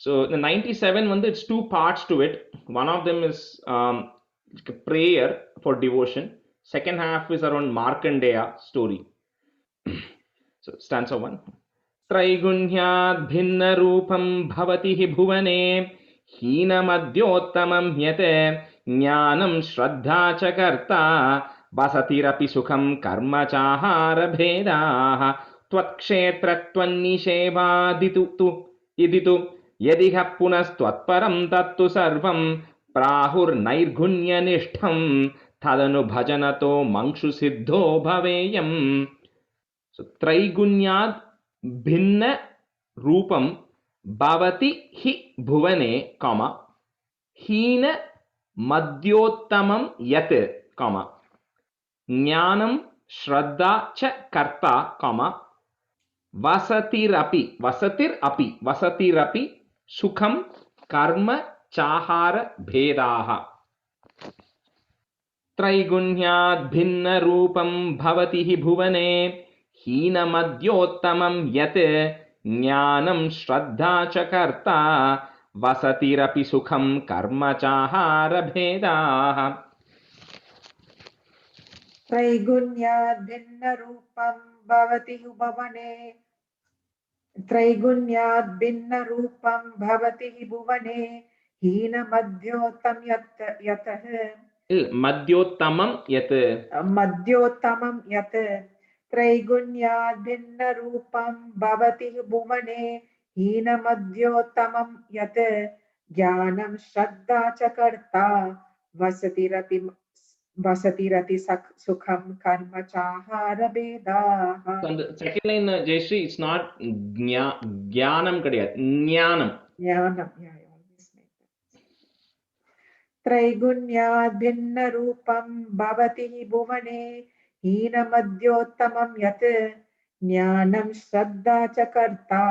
so the 97 one, it's two parts to it. One of them is like a prayer for devotion. Second half is around Markandeya story. So stanza 1. त्रैगुण्याद् भिन्नरूपं भवति हि भुवने हीनमद्योत्तमं ह्यत् ज्ञानं श्रद्धा च कर्ता वसतिरपि सुखं कर्म चाहारभेदाः त्वत्क्षेत्रत्वन्निषेवादितु इति तु यदिह पुनस्त्वत्परं तत्तु सर्वं प्राहुर्नैर्गुण्यनिष्ठं तदनु भजनतो मंक्षु सिद्धो भवेयम्. So त्रैगुण्याद् भिन्न रूपं भवति हि भुवने कॉमा हीन मध्योत्तमं यत् कॉमा ज्ञानं श्रद्धा च कर्ता कॉमा वसतिरपि सुखं कर्म चाहार भेदाः. त्रैगुण्याद् भिन्न रूपं भवति हि भुवने हीनमद्योत्तमं यत् ज्ञानं श्रद्धा च कर्ता वसतिरपि सुखं कर्म चाहार भेदाः. त्रैगुण्याद् भिन्नरूपं भवति हि भुवने त्रैगुण्याद् भिन्नरूपं भवति हि भुवने हीनमध्योत्तमं यतः मध्योत्तमं यत् त्रैगुण्याद् भिन्नरूपं भवति हि भुवने हीनमध्योत्तमं यत् ज्ञानं श्रद्धा च कर्ता वसतिरति सुखं कर्म चाहार भेदाः. So the second line, Jayashree, it's not jnanam kadiyad, jnanam. Jnanam, yeah, I always make that. Traigunyad bhinna rupam bhavati hi bhuvane हीनमद्योत्तमं यत् ज्ञानं श्रद्धा च कर्ता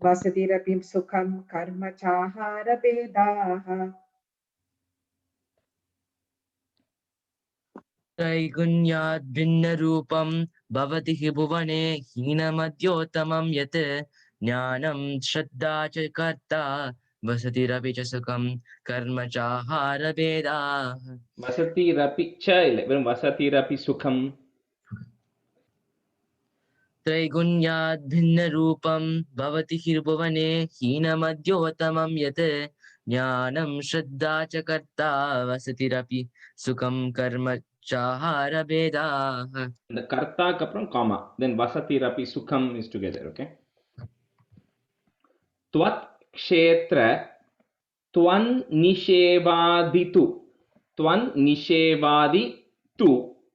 वसतिरपि सुखं कर्म चाहार भेदाः. त्रैगुण्याद् भिन्नरूपं भवति हि भुवने हीनमद्योत्तमं यत् ज्ञानं श्रद्धा च कर्ता वसतिरपि च सुखं कर्म चाहारभेदाः. वसतिरपि च इल्ल वेरुम वसतिरपि सुखं. त्रैगुण्याद् भिन्नरूपं भवति हि भुवने हीनमद्योत्तमं यत् ज्ञानं श्रद्धा च कर्ता वसतिरपि सुखं कर्म चाहारभेदाः. The karta kapram comma, then vasatirapi sukham is together, okay? Tvat kshetra twan nishevaditu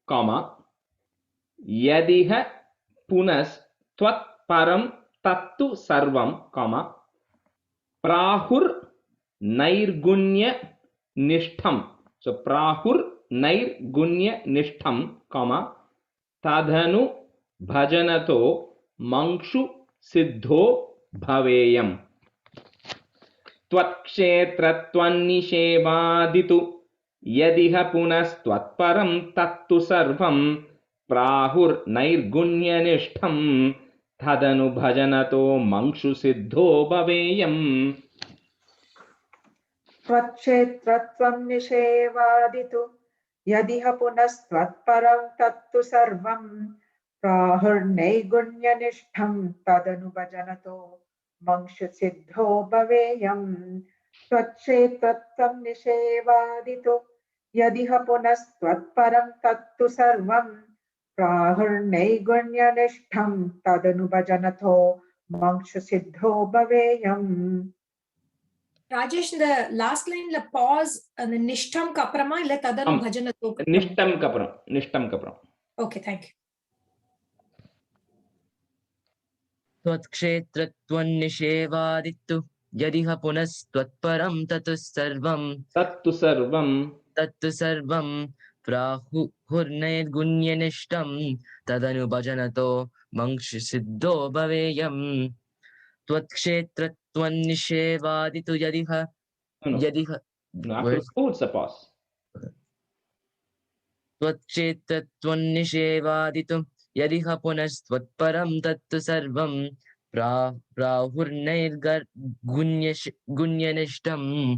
comma yadiha punas tvat param tattu sarvam comma prahur nairgunya nishtham. So prahur नैर्गुण्य निष्ठम कॉमा तदनु भजनतो मंक्षु सिद्धो भवेयम्. त्वत्क्षेत्रत्वन्निषेवादितु यदिह पुनस्त्वत्परं तत्तु सर्वं प्राहुर्नैर्गुण्यनिष्ठं तदनु भजनतो मंक्षु सिद्धो भवेयम्. त्वत्क्षेत्रत्वं निषेवादितु यदिह पुनस्त्वत्परं तत्तु सर्वं प्राहुर्नैर्गुण्यनिष्ठं तदनु भजनतो मंक्षु सिद्धो भवेयम्. त्वत्क्षेत्रत्वं निषेवादितु यदिह पुनस्त्वत्परं तत्तु सर्वं प्राहुर्नैर्गुण्यनिष्ठं तदनु भजनतो मंक्षु सिद्धो भवेयम्. Rajesh, the last line la pause and the nishtam kaprama illa tadanu bhajanato. Nishtam kapram. Okay, thank you. त्वत्क्षेत्रत्वन्निषेवादितु यदिह पुनस्त्वत्परं तत्तु सर्वं प्राहुर्नैर्गुण्यनिष्ठं तदनु भजनतो मंक्षु सिद्धो भवेयम्. त्वत्क्षेत्रत्वन्निषेवादितु यदिह त्वत्क्षेत्रत्वन्निषेवादितु यदिह पुनस्त्वत्परं तत्तु सर्वं गुण्यनिष्ठं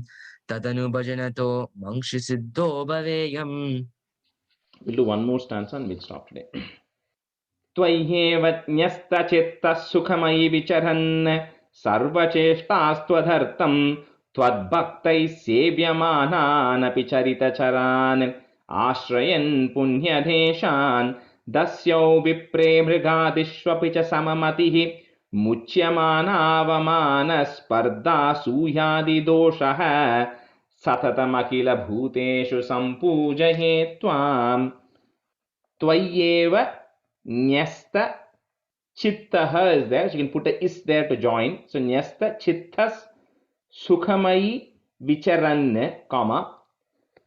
तदनु भजनतो मंक्षिसिद्धो भवेयम्. We'll do one more stanza and we'll stop today. त्वय्येव न्यस्तचित्तः सुखमयि विचरन् सर्वचेष्टास्त्वधर्तं त्वद्भक्तैः सेव्यमानानपि चरितचरान् आश्रयन् पुण्यदेशान् दस्यौ विप्रे मृगादिष्वपि च सममतिः मुच्यमानावमानस्पर्धासूयादिदोषः सततमखिलभूतेषु सम्पूजये त्वाम्. त्वय्येव Nyasta chittaha is there, so you can put a is there to join. So nyasta chittas sukhamayi vicharanne, comma,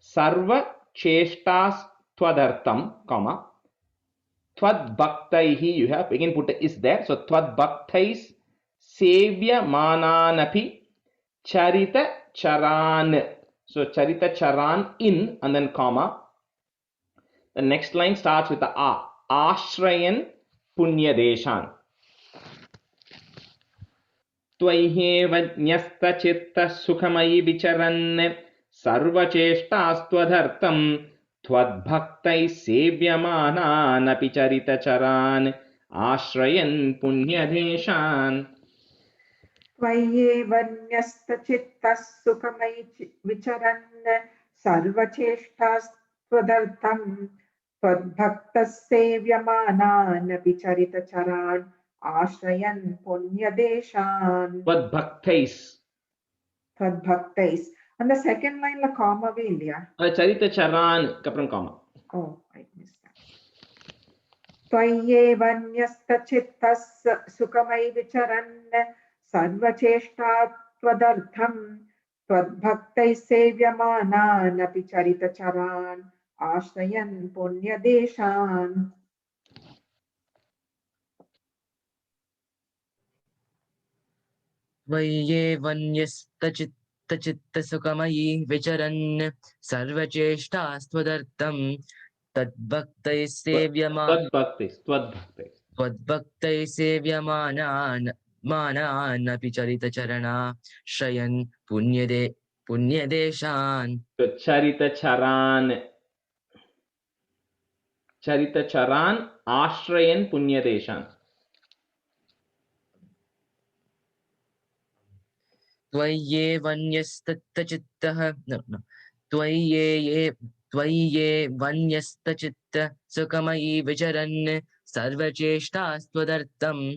sarva cheshtas tvadartam, comma, tvad bhaktaihi, you have again put a is there. So tvad bhaktais sevya mananapi charita charan. So charita charan in and then comma. The next line starts with the a. आश्रयन् पुण्यदेशान्. त्वय्येव न्यस्तचित्तः सुखमयि विचरन् सर्वचेष्टास्त्वधर्तं त्वद्भक्तैः सेव्यमानानपि चरितचरान् आश्रयन् पुण्यदेशान्. त्वय्येव न्यस्तचित्तः सुखमयि विचरन् सर्वचेष्टास्त्वधर्तं त्वद्भक्तः सेव्यमानानपि चरितचरान् आश्रयन् पुण्यदेशान्. त्वद्भक्तैः. And the second line la comma ve illaya. Charitacharan kapram comma. Oh, I missed that. त्वय्येव न्यस्तचित्तः सुखमयि विचरन् सर्वचेष्टास्त्वधर्तं त्वद्भक्तैः सेव्यमानानपि चरितचरान् आश्रयन् पुण्यदेशान्. त्वय्येव न्यस्तचित्तसुखमयि विचरन् सर्वचेष्टास्त्वदर्थं त्वद्भक्तैः सेव्यमानानपि चरितचरणाश्रयन् पुण्यदेशान्. Charitacharan आश्रयन् पुण्यदेशान्. त्वय्येव न्यस्तचित्तः त्वय्येव न्यस्तचित्तः सुखमयि विचरन् सर्वचेष्टास्त्वदर्थं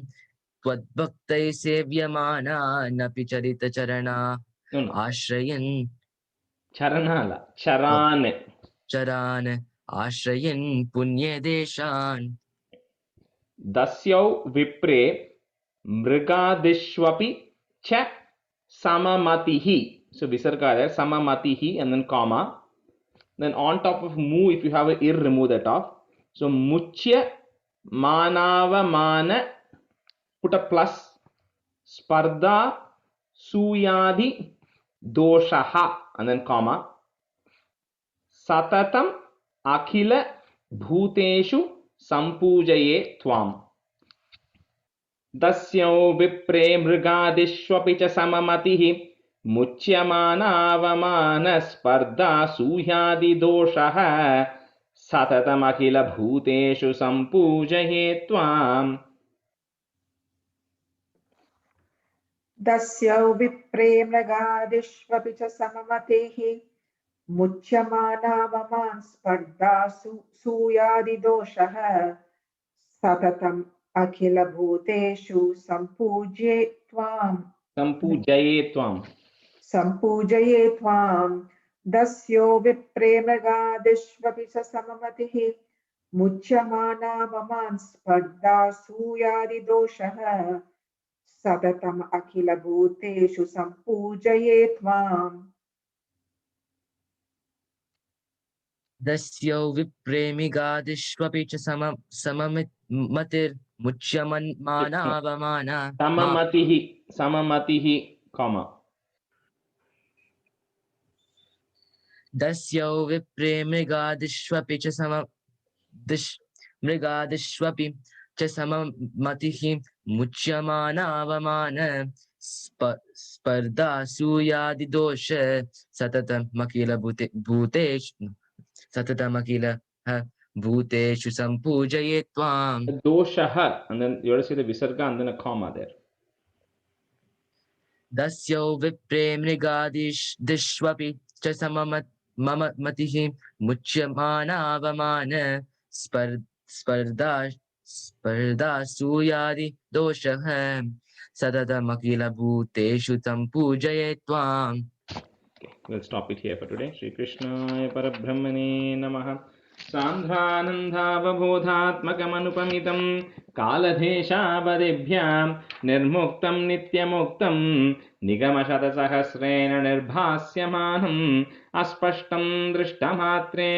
त्वद्भक्तैः सेव्यमानानपि चरितचरणा आश्रयन् चरान् आश्रयन् पुण्यदेशान्. दस्यौ विप्रे मृगादिष्वपि च samamatihi. So visarga there, samamatihi and then comma. Then on top of mu, if you have a ir, remove that off. So muchya manava mana, put a plus. Spardha suyadi doshaha and then comma. Satatam akhila bhuteshu sampujaye tvam. दस्यौ विप्रे मृगादिष्वपि च सममतिः मुच्यमानावमानस्पर्धा सूह्यादिदोषः सततमखिलभूतेषु सम्पूजये त्वाम्. दस्यौ विप्रे मृगादिष्वपि च सममतिः मुच्यमानावमानस्पर्धा सूह्यादिदोषः सततम् अखिलभूतेषु सम्पूजये त्वाम्. दस्यो विप्रे मृगादिष्वपि च सममतिः मुच्यमानावमानस्पर्धा सूह्यादिदोषः सततम् अखिलभूतेषु सम्पूजये त्वाम्. दस्यो विप्रे मृगादिष्वपि च सममतिर्मुच्यमानावमाना सममतिः comma. दस्यो विप्रे मृगादिष्वपि च मृगादिष्वपि च सममतिः मुच्यमानावमान स्पर्धासूयादिदोष भूतेषु सम्पूजये त्वाम् Doshaha, and then you have to say the visarga and then a comma there. दस्यो विप्रे मृगादिष्वपि च सममतिः मुच्यमानावमान स्पर्धासूयादि दोषः सततमखिलभूतेषु सम्पूजये त्वाम्. We'll stop it here for today. Shri Krishna Parabrahmane Namaha. Sandhanandhavabodhatmakamanupamitam kaladeshabadebhyam nirmuktam nityamuktam nigamashatasahasrena nirbhasyamanam aspashtam drishtamatre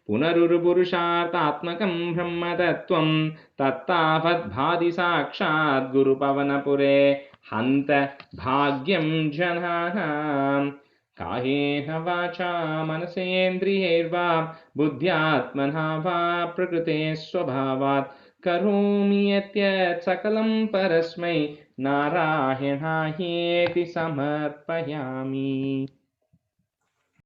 punarurupurushartatmakam brahmatattvam tattavat bhadi sakshat gurupavanapure hanta bhagyam jananam. कायेन वाचा मनसेन्द्रियैर्वा बुद्ध्यात्मना वा प्रकृते स्वभावात् करोमि यत् सकलं परस्मै नारायणायेति समर्पयामि.